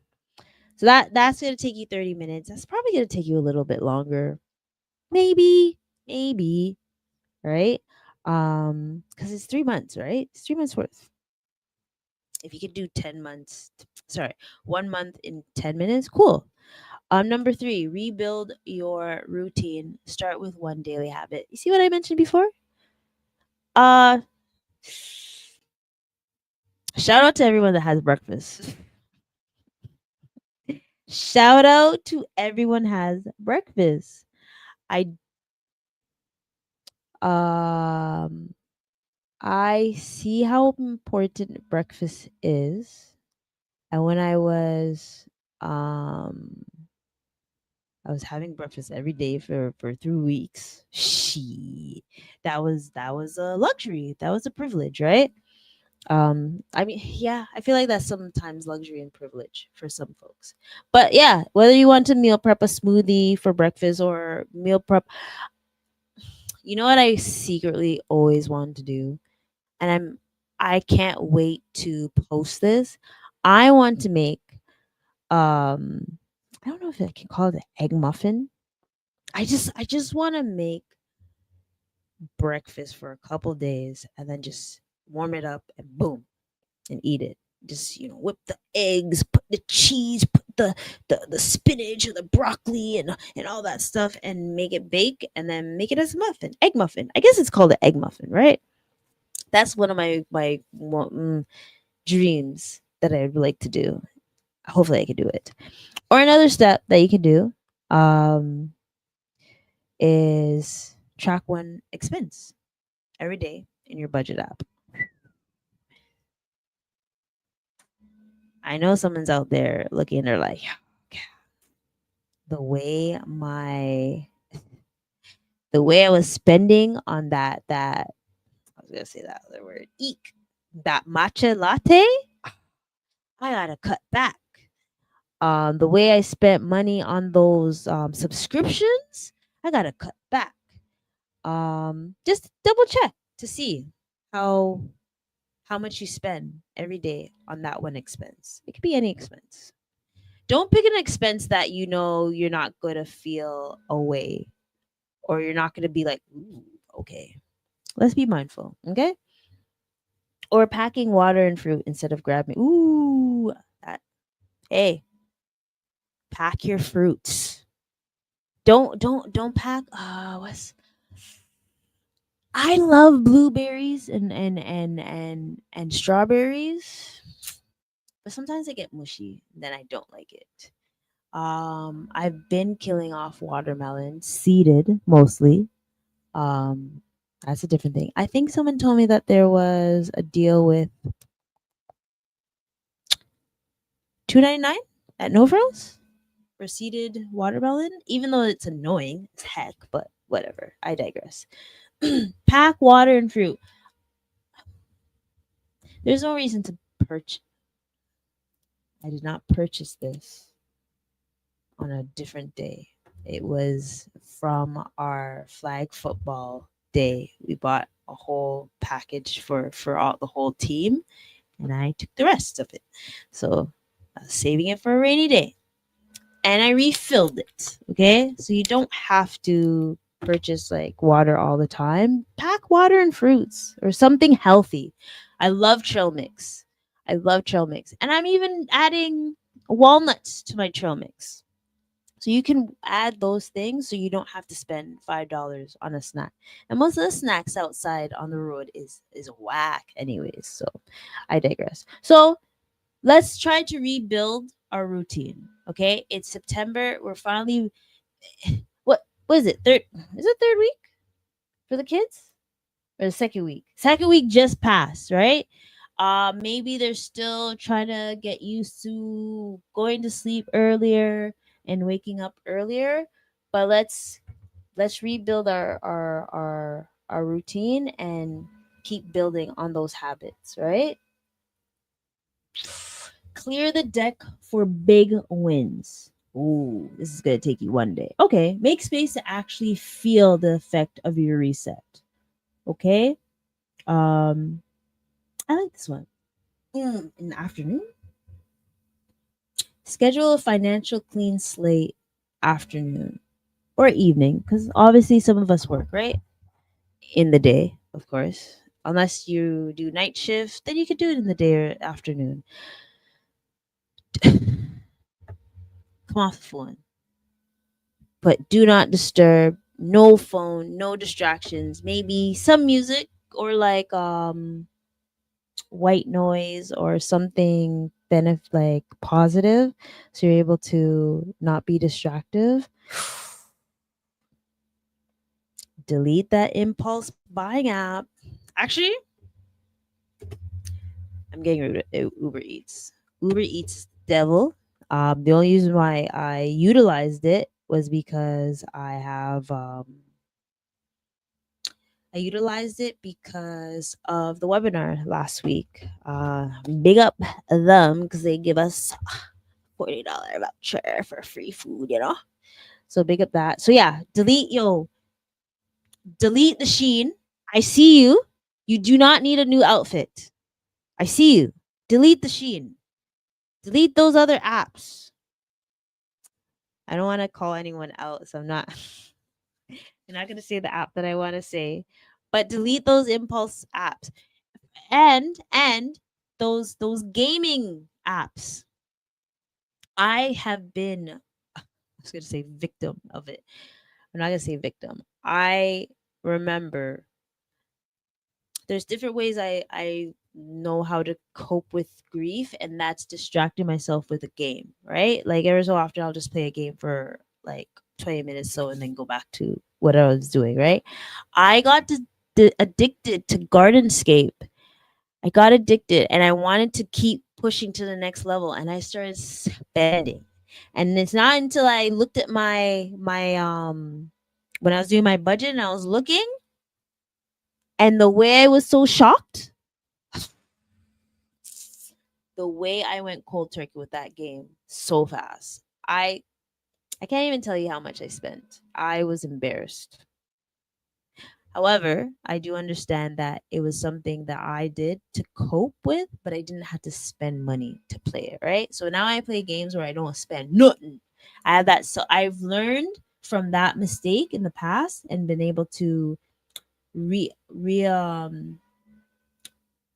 So that's gonna take you 30 minutes. That's probably gonna take you a little bit longer. Maybe, right? Because it's 3 months, right? It's 3 months worth. If you could do 10 months, sorry, 1 month in 10 minutes, cool. Number 3, rebuild your routine. Start with one daily habit. You see what I mentioned before? Uh, Shout out to everyone that has breakfast. Shout out to everyone has breakfast. I um I see how important breakfast is. And when um I was having breakfast every day for 3 weeks. That was a luxury. That was a privilege, right? I mean, yeah, I feel like that's sometimes luxury and privilege for some folks. But yeah, whether you want to meal prep a smoothie for breakfast or meal prep, you know what I secretly always wanted to do, and I can't wait to post this. I want to make I don't know if I can call it an egg muffin. I just want to make breakfast for a couple days and then just warm it up and boom and eat it. Just whip the eggs, put the cheese, put the spinach or the broccoli and all that stuff and make it bake and then make it as a muffin, egg muffin. I guess it's called an egg muffin, right? That's one of my dreams that I'd like to do. Hopefully, I can do it. Or another step that you can do is track one expense every day in your budget app. I know someone's out there looking, they're like, "Yeah, the way I was spending on that I was gonna say that other word, eek, that matcha latte, I gotta cut back. The way I spent money on those subscriptions, I gotta cut back. Just double check to see. how much you spend every day on that one expense. It could be any expense. Don't pick an expense that you know you're not going to feel away, or you're not going to be like, ooh, okay. Let's be mindful, okay? Or packing water and fruit instead of grabbing. Ooh, that. Hey, pack your fruits. Don't pack. What's I love blueberries and strawberries, but sometimes they get mushy. Then I don't like it. I've been killing off watermelon, seeded mostly. Um, that's a different thing. I think someone told me that there was a deal with $2.99 at No Frills for seeded watermelon, even though it's annoying as heck, but whatever. I digress. Pack water and fruit. There's no reason to purchase. I did not purchase this on a different day. It was from our flag football day. We bought a whole package for all the whole team, and I took the rest of it. So I was saving it for a rainy day, and I refilled it. Okay, so you don't have to purchase like water all the time. Pack water and fruits or something healthy. I love trail mix. I love trail mix, and I'm even adding walnuts to my trail mix. So you can add those things so you don't have to spend $5 on a snack. And most of the snacks outside on the road is whack anyways. So I digress. So let's try to rebuild our routine. Okay? It's September. We're finally what is it? Third week for the kids? Or the second week? Second week just passed, right? Maybe they're still trying to get used to going to sleep earlier and waking up earlier, but let's rebuild our routine and keep building on those habits, right? Clear the deck for big wins. Ooh, this is gonna take you one day. Okay, make space to actually feel the effect of your reset. Okay, um, I like this one. In the afternoon, schedule a financial clean slate afternoon or evening, because obviously some of us work, right? In the day, of course. Unless you do night shift, then you could do it in the day or afternoon. Come off the phone. But do not disturb, no phone, no distractions, maybe some music or like white noise or something like positive, so you're able to not be distractive. Delete that impulse buying app. Actually, I'm getting rid of Uber Eats. Uber Eats devil. The only reason why I utilized it was because I utilized it because of the webinar last week. Big up them because they give us $40 voucher for free food, you know? So big up that. So yeah, delete the Sheen. I see you. You do not need a new outfit. I see you. Delete the Sheen. Delete those other apps. I don't want to call anyone out, so I'm not I'm not gonna say the app that I want to say. But delete those impulse apps. And those gaming apps. I have been I was gonna say victim of it. I'm not gonna say victim. I remember there's different ways I know how to cope with grief, and that's distracting myself with a game, right? Like every so often I'll just play a game for like 20 minutes so and then go back to what I was doing, right? I got addicted to Gardenscape. I got addicted and I wanted to keep pushing to the next level, and I started spending. And it's not until I looked at my when I was doing my budget and I was looking, and the way I was so shocked, the way I went cold turkey with that game so fast. I can't even tell you how much I spent. I was embarrassed. However, I do understand that it was something that I did to cope with, but I didn't have to spend money to play it, right? So now I play games where I don't spend nothing. I have that. So I've learned from that mistake in the past and been able to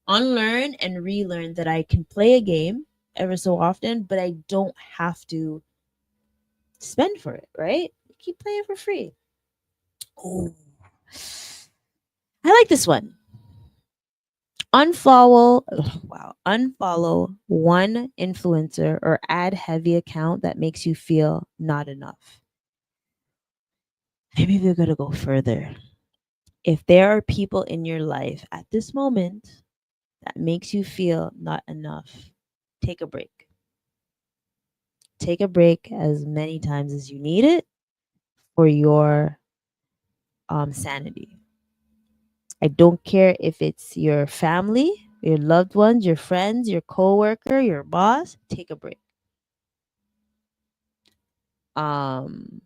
unlearn and relearn that I can play a game ever so often, but I don't have to spend for it, right? Keep playing for free. Oh, I like this one. Unfollow one influencer or add heavy account that makes you feel not enough. Maybe we're going to go further. If there are people in your life at this moment that makes you feel not enough, take a break. Take a break as many times as you need it for your sanity. I don't care if it's your family, your loved ones, your friends, your coworker, your boss. Take a break. Um,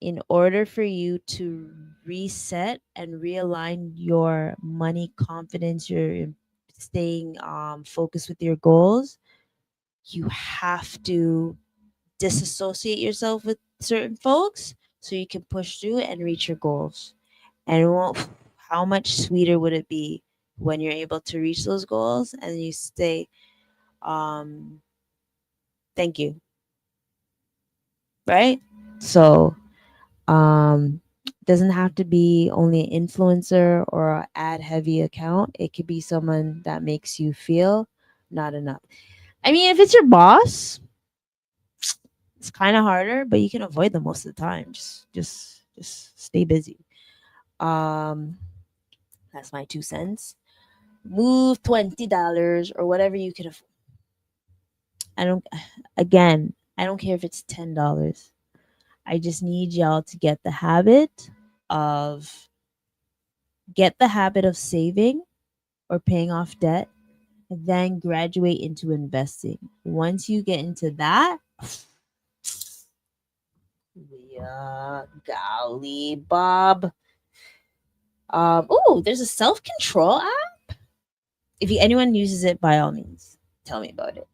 in order for you to reset and realign your money confidence, your staying focused with your goals, you have to disassociate yourself with certain folks so you can push through and reach your goals. And it won't, how much sweeter would it be when you're able to reach those goals and you stay, um, thank you, right? So, doesn't have to be only an influencer or a ad heavy account. It could be someone that makes you feel not enough. I mean, if it's your boss, it's kind of harder, but you can avoid them most of the time. Just stay busy. Um, that's my 2 cents. Move $20 or whatever you can afford. I don't. Again, I don't care if it's $10. I just need y'all to of get the habit of saving or paying off debt, and then graduate into investing. Once you get into that, yeah, golly, Bob. Oh, there's a self control app. If anyone uses it, by all means, tell me about it.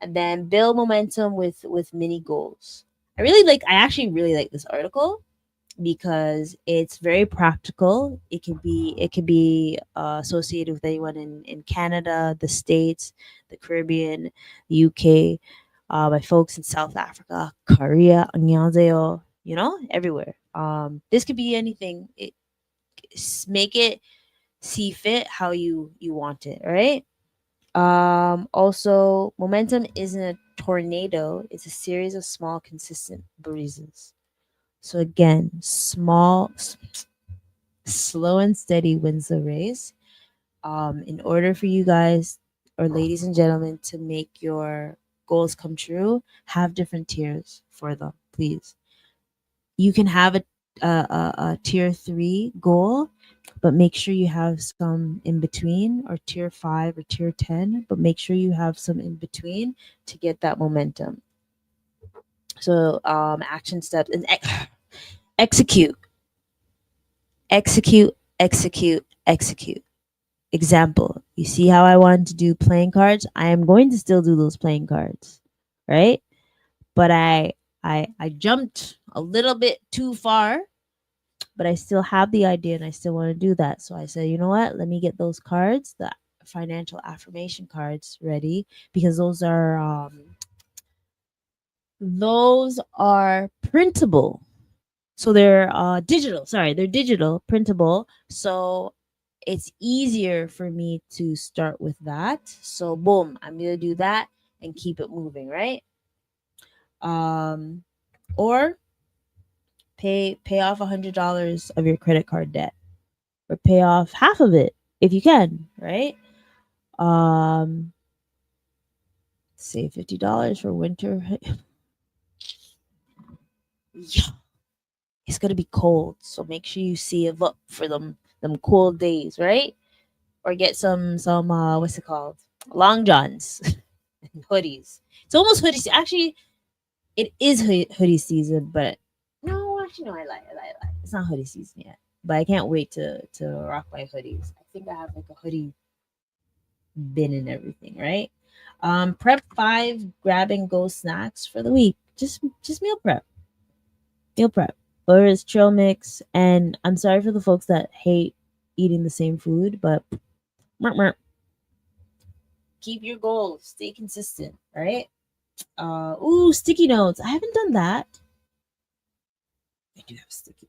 And then build momentum with mini goals. I actually really like this article because it's very practical. It can be associated with anyone in Canada, the States, the Caribbean, UK, by folks in South Africa, Korea, 안녕하세요, everywhere. This could be anything. Make it see fit how you want it, right? Also, momentum isn't a tornado; it's a series of small, consistent breezes. So again, slow and steady wins the race. In order for you guys, or ladies and gentlemen, to make your goals come true, have different tiers for them, please. You can have a tier 3 goal, but make sure you have some in between, or tier 5 or tier 10, but make sure you have some in between to get that momentum. So, action steps and execute, execute. Example, you see how I wanted to do playing cards? I am going to still do those playing cards, right? But I jumped a little bit too far, but I still have the idea and I still want to do that. So I said, you know what? Let me get those cards, the financial affirmation cards, ready, because those are printable. So they're digital. Sorry, they're digital, printable. So it's easier for me to start with that. So boom, I'm gonna do that and keep it moving, right? Um, or pay off $100 of your credit card debt, or pay off half of it if you can, right? Um, save $50 for winter. Yeah, it's gonna be cold, so make sure you save up for them cold days, right? Or get some what's it called, long johns and hoodies. It's almost hoodie actually. It is hoodie season, but no, actually no, I lie. It's not hoodie season yet. but I can't wait to rock my hoodies. I think I have like a hoodie bin and everything, right? Prep 5 grab and go snacks for the week. Just meal prep, or it's trail mix. And I'm sorry for the folks that hate eating the same food, but keep your goals, stay consistent, right? Ooh, sticky notes. I haven't done that. I do have a sticky.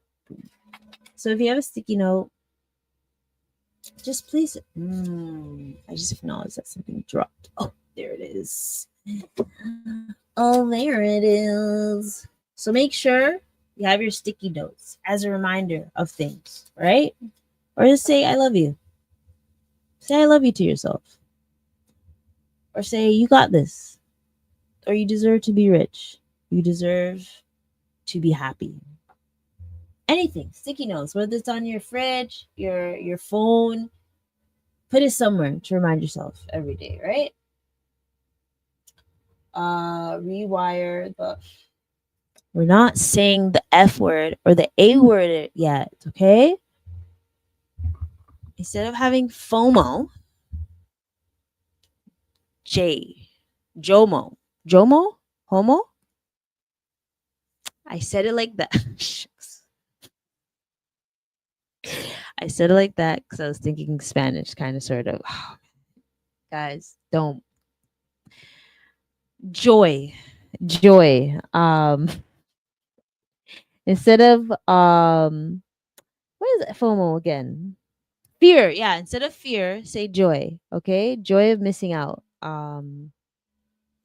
So if you have a sticky note, just place it. I just acknowledged that something dropped. Oh, there it is. Oh, there it is. So make sure you have your sticky notes as a reminder of things, right? Or just say, I love you. Say, I love you to yourself. Or say, you got this. Or you deserve to be rich. You deserve to be happy. Anything, sticky notes, whether it's on your fridge, your phone, put it somewhere to remind yourself every day, right? Rewire the. We're not saying the F word or the A word yet, okay? Instead of having FOMO, J, JOMO, JOMO, homo. I said it like that. Shucks. I said it like that because I was thinking Spanish, kind of, sort of. Guys, don't. Joy, joy. Instead of what is it? FOMO again? Fear. Yeah, instead of fear, say joy. Okay, joy of missing out. Trust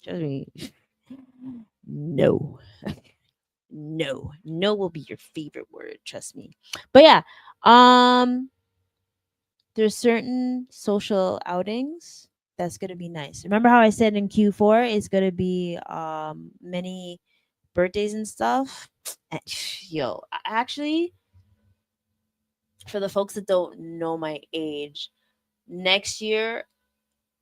me. No. No will be your favorite word, trust me. But yeah, there's certain social outings that's gonna be nice. Remember how I said in Q4 it's gonna be many birthdays and stuff? Yo, actually, for the folks that don't know my age, next year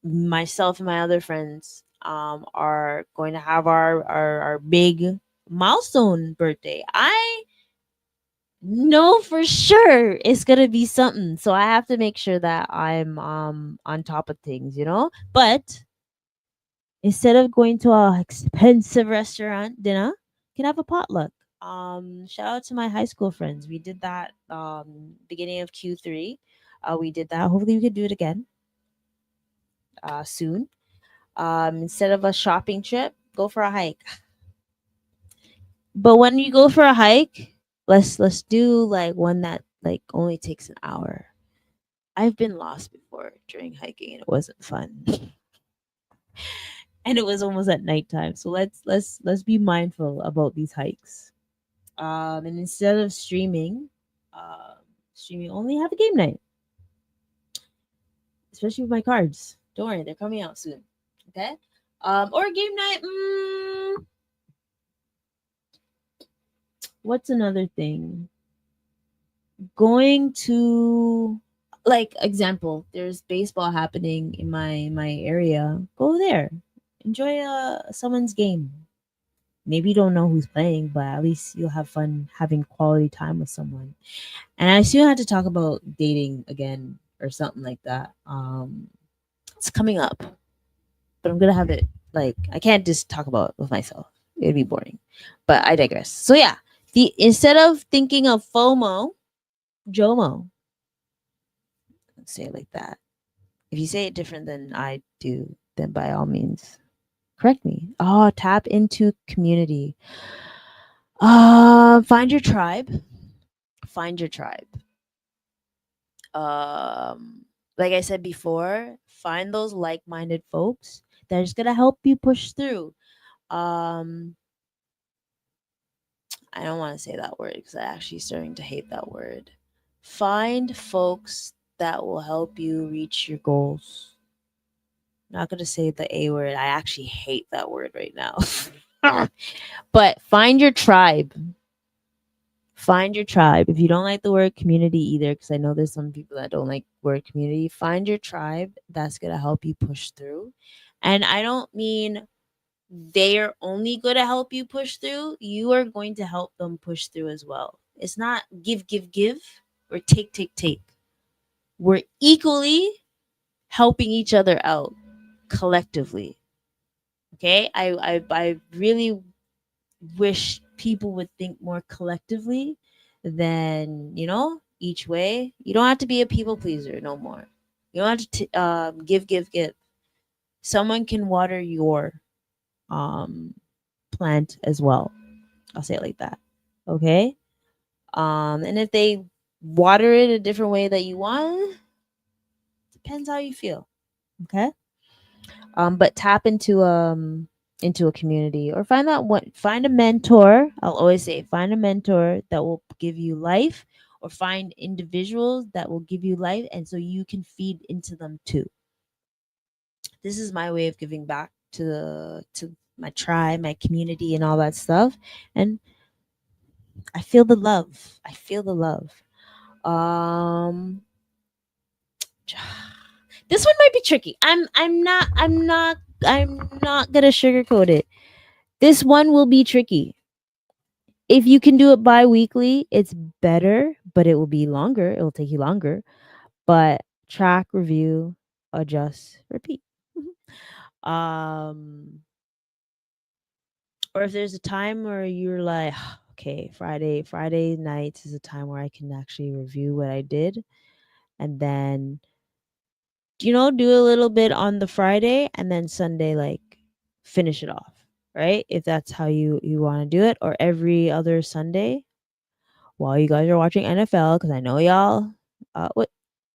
myself and my other friends are going to have our big milestone birthday. I know for sure it's gonna be something. So I have to make sure that I'm on top of things, you know? But instead of going to a expensive restaurant dinner, you can have a potluck. Shout out to my high school friends. We did that beginning of Q3. We did that. Hopefully we could do it again soon. Instead of a shopping trip, go for a hike. But when you go for a hike, let's do like one that like only takes an hour. I've been lost before during hiking and it wasn't fun. And it was almost at nighttime. So let's be mindful about these hikes. And instead of streaming only, have a game night. Especially with my cards. Don't worry, they're coming out soon. Okay? Or game night. What's another thing? Going to, like, example, there's baseball happening in my area. Go there. Enjoy someone's game. Maybe you don't know who's playing, but at least you'll have fun having quality time with someone. And I still had to talk about dating again or something like that. It's coming up, but I'm gonna have it like I can't just talk about it with myself. It'd be boring. But I digress. So yeah, the instead of thinking of FOMO, JOMO. Let's say it like that. If you say it different than I do, then by all means, correct me. Oh, tap into community. Find your tribe. Find your tribe. Like I said before, find those like-minded folks that are just gonna help you push through. I don't want to say that word because I'm actually starting to hate that word. Find folks that will help you reach your goals. I'm not gonna say the A word. I actually hate that word right now. But find your tribe. Find your tribe. If you don't like the word community either, because I know there's some people that don't like word community, find your tribe that's gonna help you push through. And I don't mean they're only gonna help you push through. You are going to help them push through as well. It's not give, give, give. or take. We're equally helping each other out collectively. Okay? I really wish people would think more collectively than, each way. You don't have to be a people pleaser no more. You don't have to give. Someone can water your um plant as well. I'll say it like that. Okay? And if they water it a different way that you want, depends how you feel. Okay? But tap into a community, or find a mentor. I'll always say find a mentor that will give you life, or find individuals that will give you life, and so you can feed into them too. This is my way of giving back to my tribe, my community, and all that stuff. And I feel the love. I feel the love. Um this one might be tricky. I'm not gonna sugarcoat it. This one will be tricky. If you can do it bi-weekly, it's better, but it will be longer. It will take you longer. But track, review, adjust, repeat. um or if there's a time where you're like, okay, Friday nights is a time where I can actually review what I did, and then do a little bit on the Friday, and then Sunday, like, finish it off, right? If that's how you want to do it, or every other Sunday while you guys are watching NFL, because I know y'all, what,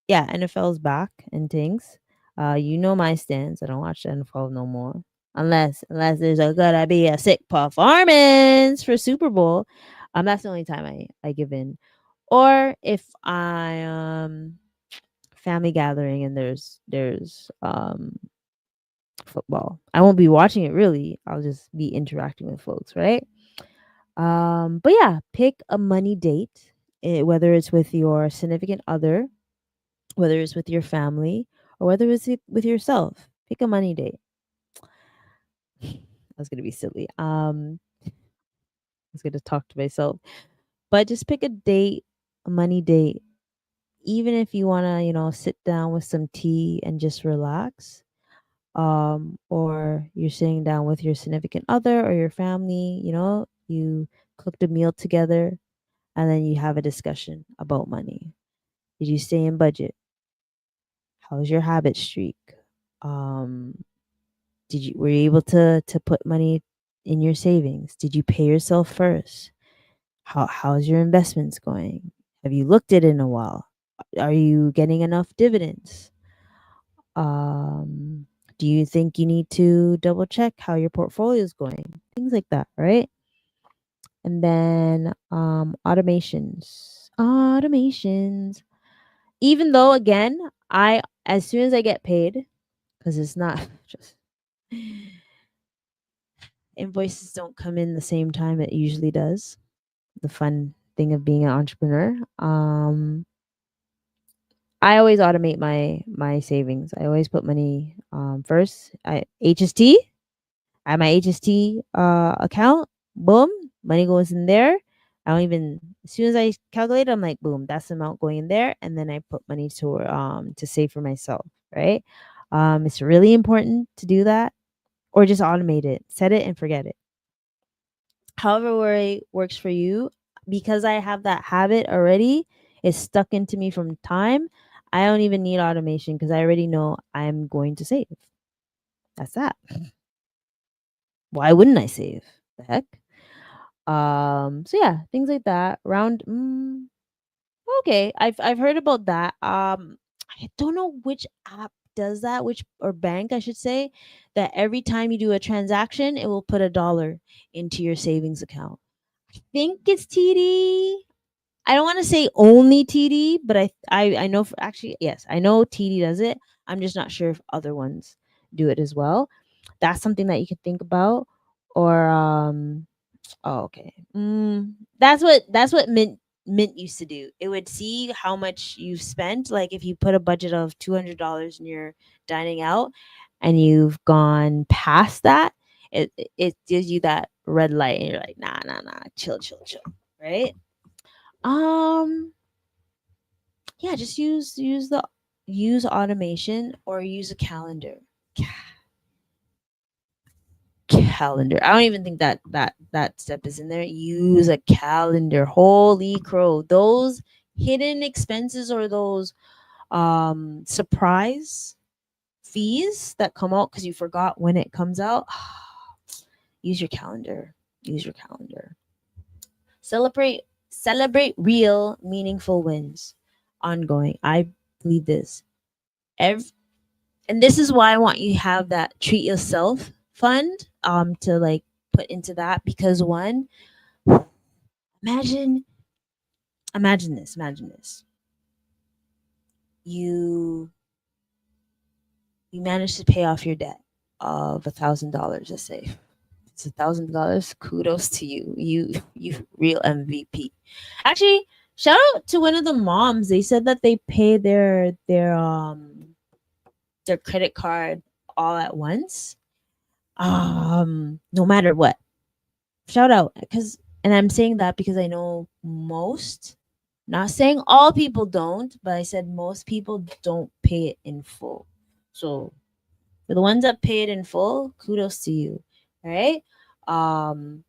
yeah, NFL's back and things. My stance. I don't watch the NFL no more, unless there's gonna be a sick performance for Super Bowl. That's the only time I give in, or if I family gathering and there's football. I won't be watching it really. I'll just be interacting with folks, right? But yeah, pick a money date, whether it's with your significant other, whether it's with your family, or whether it's with yourself. Pick a money date. I was gonna be silly. I was gonna talk to myself, but just pick a date, a money date. Even if you wanna, sit down with some tea and just relax, or you're sitting down with your significant other or your family, you cooked a meal together, and then you have a discussion about money. Did you stay in budget? How's your habit streak? Um, were you able to put money in your savings? Did you pay yourself first? How's your investments going? Have you looked at it in a while? Are you getting enough dividends? Um, do you think you need to double check how your portfolio is going? Things like that, right? And then automations. Even though, again, I as soon as I get paid, because it's not just invoices don't come in the same time it usually does. The fun thing of being an entrepreneur. I always automate my savings. I always put money first. HST. I have my HST account. Boom, money goes in there. I don't even, as soon as I calculate it, I'm like, boom, that's the amount going in there, and then I put money to save for myself. Right. It's really important to do that, or just automate it, set it and forget it. However way works for you. Because I have that habit already, it's stuck into me from time. I don't even need automation because I already know I'm going to save. That's that. Why wouldn't I save? The heck? So yeah, things like that. Okay. I've heard about that. I don't know which app does that, which, or bank I should say, that every time you do a transaction, it will put $1 into your savings account. I think it's TD. I don't want to say only TD, but I know for, actually, yes, I know TD does it. I'm just not sure if other ones do it as well. That's something that you could think about. Or oh, okay. That's what Mint used to do. It would see how much you've spent. Like if you put a budget of $200 and you're dining out, and you've gone past that, it gives you that red light, and you're like, nah, chill, right? Um, yeah, just use automation or use a calendar. Calendar. I don't even think that step is in there. Use a calendar. Holy crow. Those hidden expenses or those surprise fees that come out because you forgot when it comes out. Use your calendar. Use your calendar. Celebrate real meaningful wins. Ongoing. I believe this. Every and this is why I want you to have that treat yourself fund to like put into that because one, imagine imagine this. You you manage to pay off your debt of $1,000, let's say. It's $1,000. Kudos to you. You real MVP. Actually, shout out to one of the moms. They said that they pay their credit card all at once. No matter what. Shout out because and I'm saying that because I know most, not saying all people don't, but I said most people don't pay it in full. So for the ones that pay it in full, kudos to you. All right. Um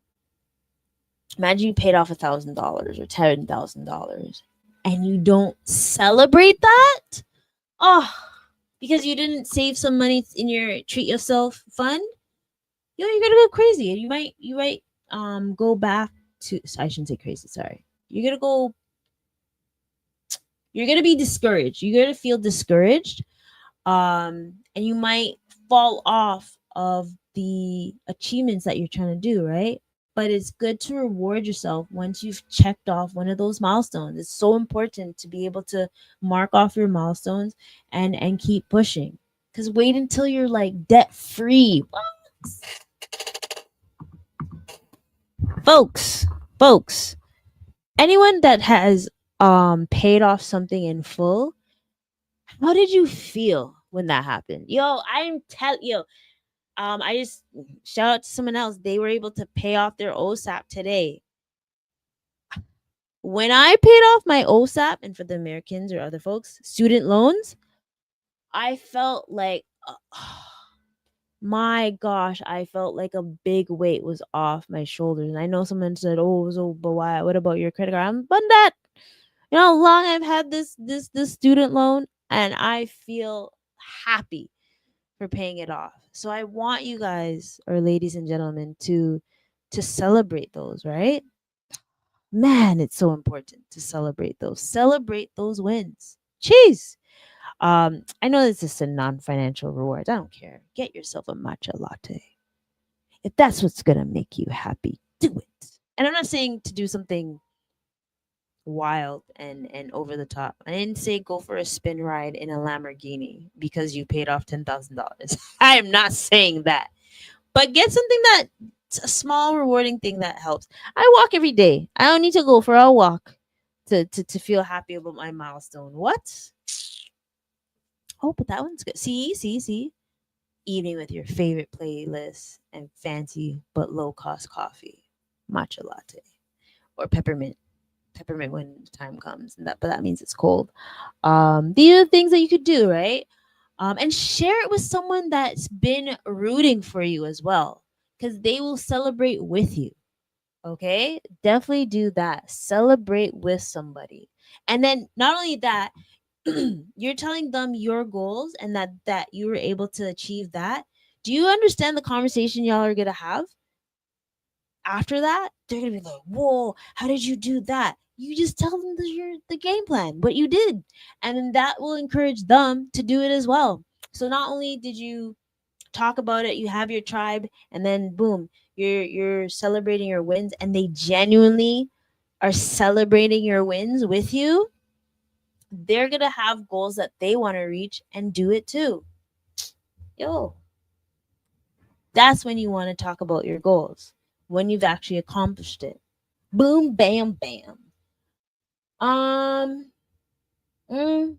Imagine you paid off $1,000 or $10,000 and you don't celebrate that. Oh, because you didn't save some money in your treat yourself fund. You're gonna go crazy. You might go back to. I shouldn't say crazy. Sorry. You're gonna be discouraged. You're gonna feel discouraged. And you might fall off of the achievements that you're trying to do, right? But it's good to reward yourself once you've checked off one of those milestones. It's so important to be able to mark off your milestones and keep pushing. Cause wait until you're like debt free. Folks, anyone that has paid off something in full, how did you feel when that happened? I just shout out to someone else. They were able to pay off their OSAP today. When I paid off my OSAP, and for the Americans or other folks, student loans, I felt like, my gosh, I felt like a big weight was off my shoulders. And I know someone said, "Oh, so but why? What about your credit card?" I'm but that you know how long I've had this student loan, and I feel happy for paying it off. So I want you guys, or ladies and gentlemen, to celebrate those, right? Man, it's so important to celebrate those. Celebrate those wins. Jeez. I know this is a non-financial reward. I don't care. Get yourself a matcha latte. If that's what's gonna make you happy, do it. And I'm not saying to do something wild and over the top. I didn't say go for a spin ride in a Lamborghini because you paid off $10,000. I am not saying that. But get something that's a small rewarding thing that helps. I walk every day. I don't need to go for a walk to feel happy about my milestone. What? Oh, but that one's good. See. Eating with your favorite playlist and fancy but low cost coffee, matcha latte, or peppermint when the time comes, and that means it's cold. These are the things that you could do, right? And share it with someone that's been rooting for you as well, because they will celebrate with you. Okay, definitely do that. Celebrate with somebody, and then not only that, you're telling them your goals and that you were able to achieve that. Do you understand the conversation y'all are gonna have after that? They're gonna be like, "Whoa, how did you do that?" You just tell them the game plan, what you did, and then that will encourage them to do it as well. So not only did you talk about it, you have your tribe, and then boom, you're celebrating your wins, and they genuinely are celebrating your wins with you. They're gonna have goals that they want to reach and do it too. Yo, that's when you want to talk about your goals, when you've actually accomplished it. Boom, bam, bam. Um, mm,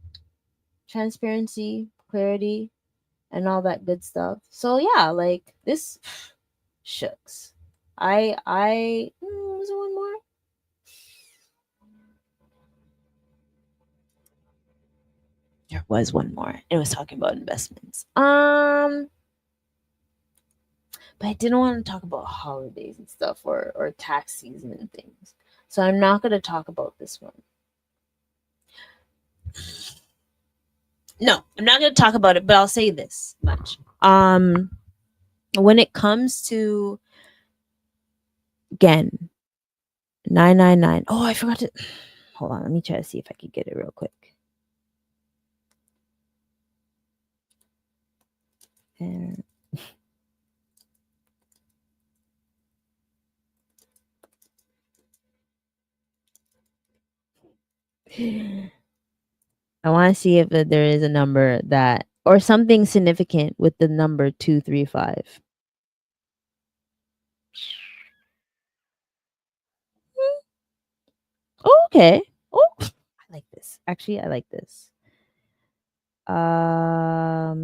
Transparency, clarity, and all that good stuff. So yeah, like this shucks. Was there one more? was one more. It was talking about investments. But I didn't want to talk about holidays and stuff or tax season and things. So I'm not going to talk about this one. No, I'm not going to talk about it, but I'll say this much. When it comes to, again, 999. Oh, I forgot to hold on. Let me try to see if I can get it real quick. And I want to see if there is a number that or something significant with the number 235. Oh, okay. Oh, I like this. Actually, I like this. I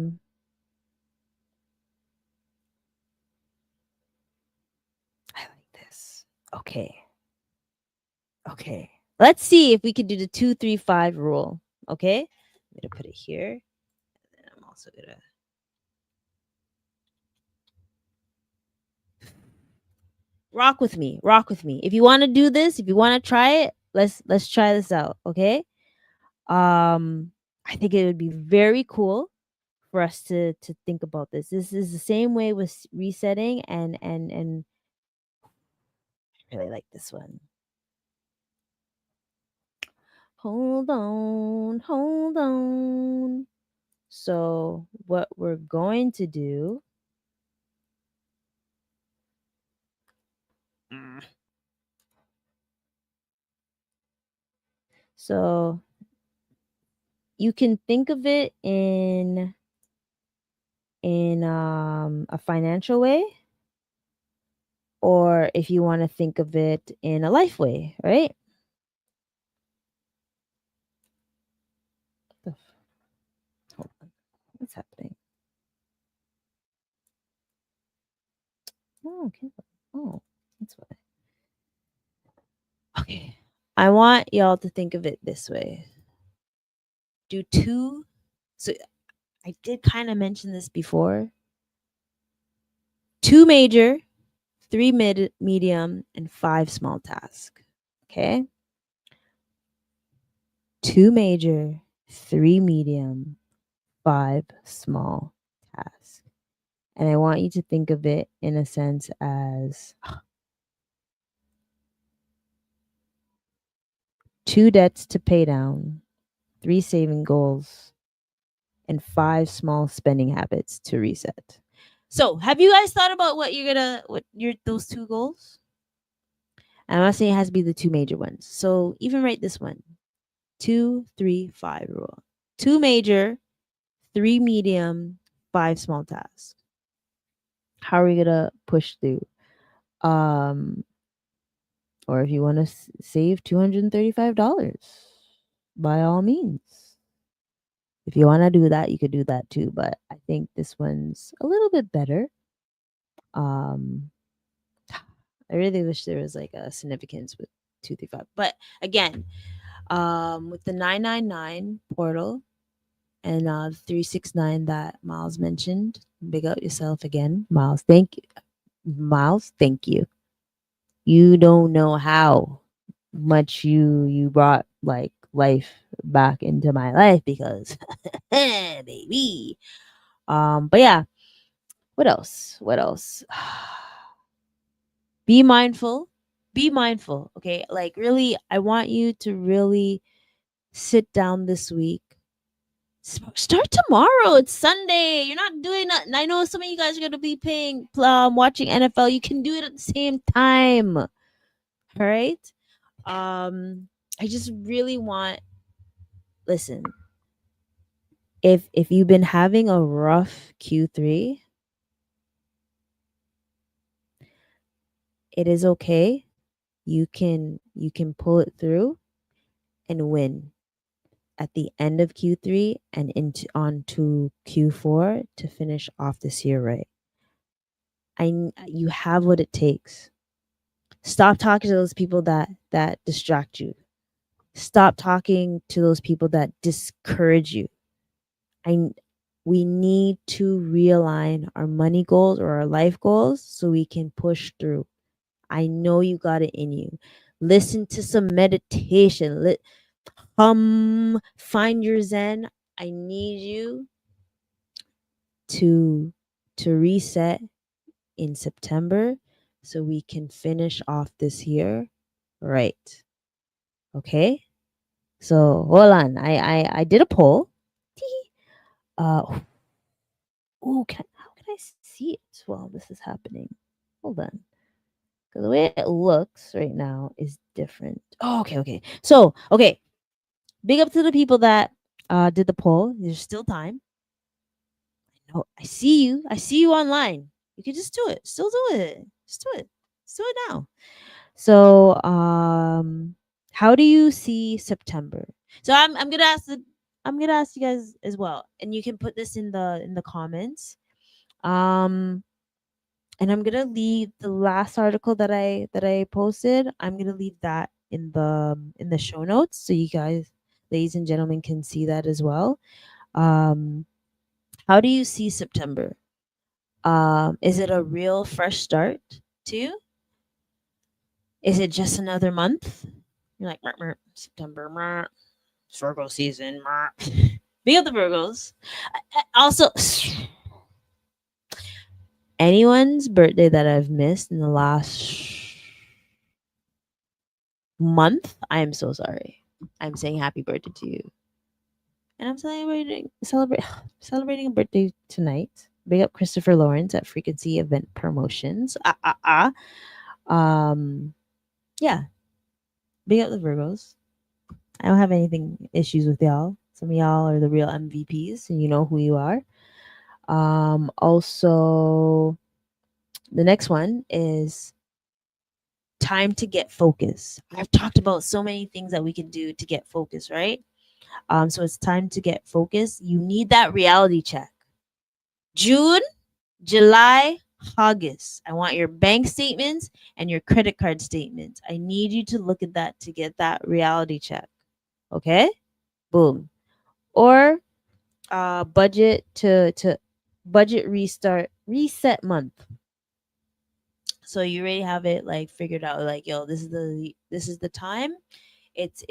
like this. Okay. Okay. Let's see if we could do the 235 rule. Okay. I'm gonna put it here. And I'm also gonna rock with me. Rock with me. If you want to do this, if you want to try it, let's try this out. Okay. I think it would be very cool for us to think about this. This is the same way with resetting and I really like this one. Hold on, hold on. So what we're going to do so you can think of it in a financial way, or if you want to think of it in a life way, right? Hold on. What's happening? Oh, okay. Oh, that's why. Okay. I want y'all to think of it this way. Do two. So I did kind of mention this before. 2 major, 3 medium, and 5 small tasks. Okay. 2 major, 3 medium, 5 small tasks. And I want you to think of it in a sense as 2 debts to pay down, 3 saving goals, and 5 small spending habits to reset. So, have you guys thought about what your those 2 goals? I'm not saying it has to be the 2 major ones. So, even write this one 2, 3, 5 rule. 2 major, 3 medium, 5 small tasks. How are we gonna push through? Or if you want to save $235, by all means. If you want to do that, you could do that too. But I think this one's a little bit better. Um, I really wish there was like a significance with 235. But again, with the 999 portal and 369 that Miles mentioned, big up yourself again, Miles. Thank you. Miles, thank you. You don't know how much you brought like life back into my life because baby. But yeah, what else? What else? Be mindful. Be mindful. Okay. Like really, I want you to really sit down this week. Start tomorrow. It's Sunday. You're not doing that. I know some of you guys are gonna be paying watching NFL. You can do it at the same time. All right. I just really want listen. If you've been having a rough Q3, it is okay. You can pull it through and win at the end of Q3 and into onto Q4 to finish off this year right. You have what it takes. Stop talking to those people that distract you. Stop talking to those people that discourage you. I we need to realign our money goals or our life goals so we can push through. I know you got it in you. Listen to some meditation. Find your zen. I need you to reset in September so we can finish off this year right. Okay? So hold on. I did a poll. uh oh, how can I see it while this is happening? Hold on. Because the way it looks right now is different. Oh, okay, okay. So, okay. Big up to the people that did the poll. There's still time. No, I see you. I see you online. You can just do it. Still do it. Just do it. Just do it now. So, how do you see September? So I'm gonna ask you guys as well, and you can put this in the comments. Um, and I'm gonna leave the last article that I posted. I'm gonna leave that in the show notes so you guys, ladies and gentlemen, can see that as well. Um, how do you see September? Is it a real fresh start too? Is it just another month? You're like, "Mer, mer, September, mer, it's Virgo season. Mer." Be of the Virgos. Also, anyone's birthday that I've missed in the last month, I am so sorry. I'm saying happy birthday to you. And I'm celebrating a birthday tonight. Big up Christopher Lawrence at Frequency Event Promotions. Yeah, big up the Virgos. I don't have anything issues with y'all. Some of y'all are the real MVPs, and you know who you are. Also, the next one is time to get focused. I've talked about so many things that we can do to get focused, right? So it's time to get focused. You need that reality check. June, July, August. I want your bank statements and your credit card statements. I need you to look at that to get that reality check. Okay? Boom. Or budget to budget reset month. So you already have it like figured out, like, yo, this is the time. It's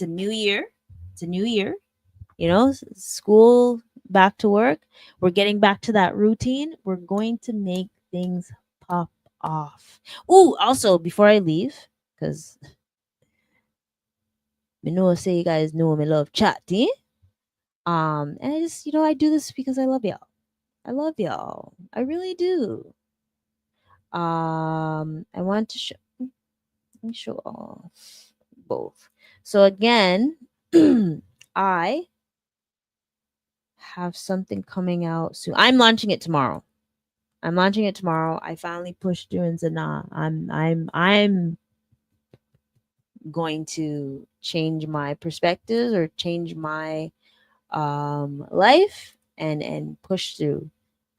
a new year. It's a new year. You know, school, back to work. We're getting back to that routine. We're going to make things pop off. Ooh, also before I leave, because I know say you guys know me love chatting. And I just, I do this because I love y'all. I love y'all. I really do. I want to let me show off both. So again, I have something coming out soon. I'm launching it tomorrow. I finally pushed through and said, nah, I'm going to change my perspectives or change my life and push through.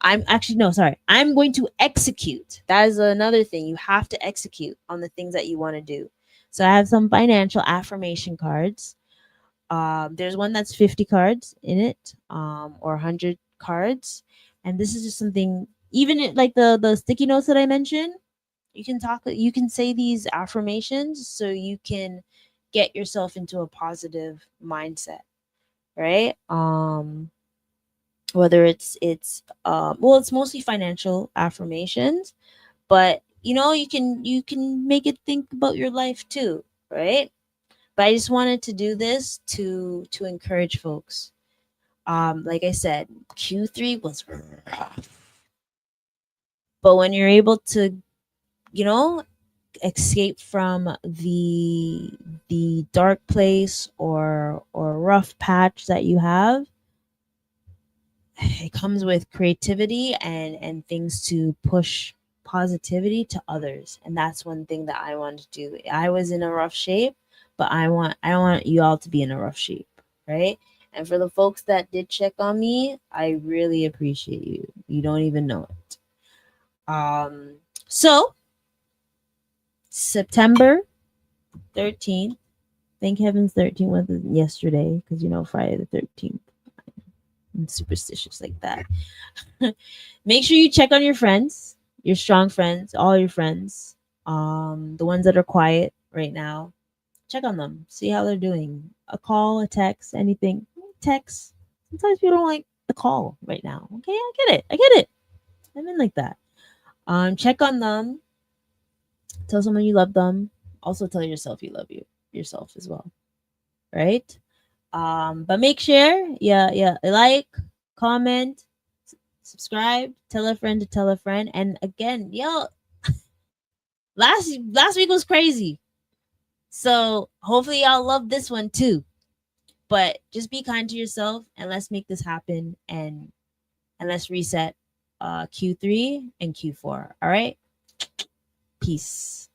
I'm actually no, sorry. I'm going to execute. That is another thing. You have to execute on the things that you want to do. So I have some financial affirmation cards. There's one that's 50 cards in it, or 100 cards, and this is just something. Even like the sticky notes that I mentioned, you can say these affirmations so you can get yourself into a positive mindset, right? Whether well, it's mostly financial affirmations, but you can make it think about your life too, right? But I just wanted to do this to encourage folks. Like I said, Q3 was rough, but when you're able to, you know, escape from the dark place or rough patch that you have, it comes with creativity and things to push positivity to others. And that's one thing that I want to do. I was in a rough shape, but I want you all to be in a rough shape, right? And for the folks that did check on me, I really appreciate you. You don't even know it. So September 13th, thank heavens 13th wasn't yesterday, because Friday the 13th. I'm superstitious like that. Make sure you check on your friends, your strong friends, all your friends, the ones that are quiet right now. Check on them, see how they're doing. A call, a text, anything. Text. Sometimes people don't like the call right now. Okay, I get it. I get it. I'm in like that. Check on them. Tell someone you love them. Also tell yourself you love yourself as well. Right? But make sure, yeah, like, comment, subscribe, tell a friend to tell a friend. And again, yo, last week was crazy. So hopefully y'all love this one too. But just be kind to yourself and let's make this happen and let's reset Q3 and Q4. All right? Peace.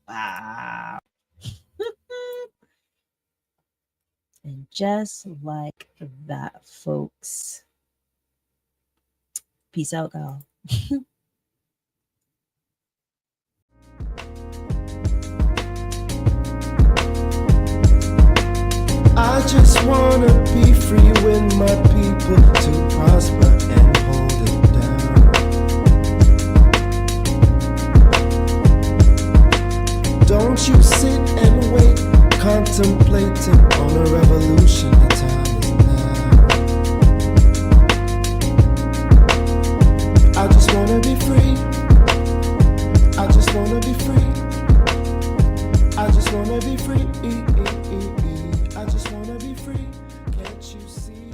Wow. And just like that, folks. Peace out, girl. I just wanna be free with my people to prosper and hold it down. Don't you sit and wait, contemplating on a revolution. The time is now. I just wanna be free. I just wanna be free. I just wanna be free. I just wanna be free. Can't you see?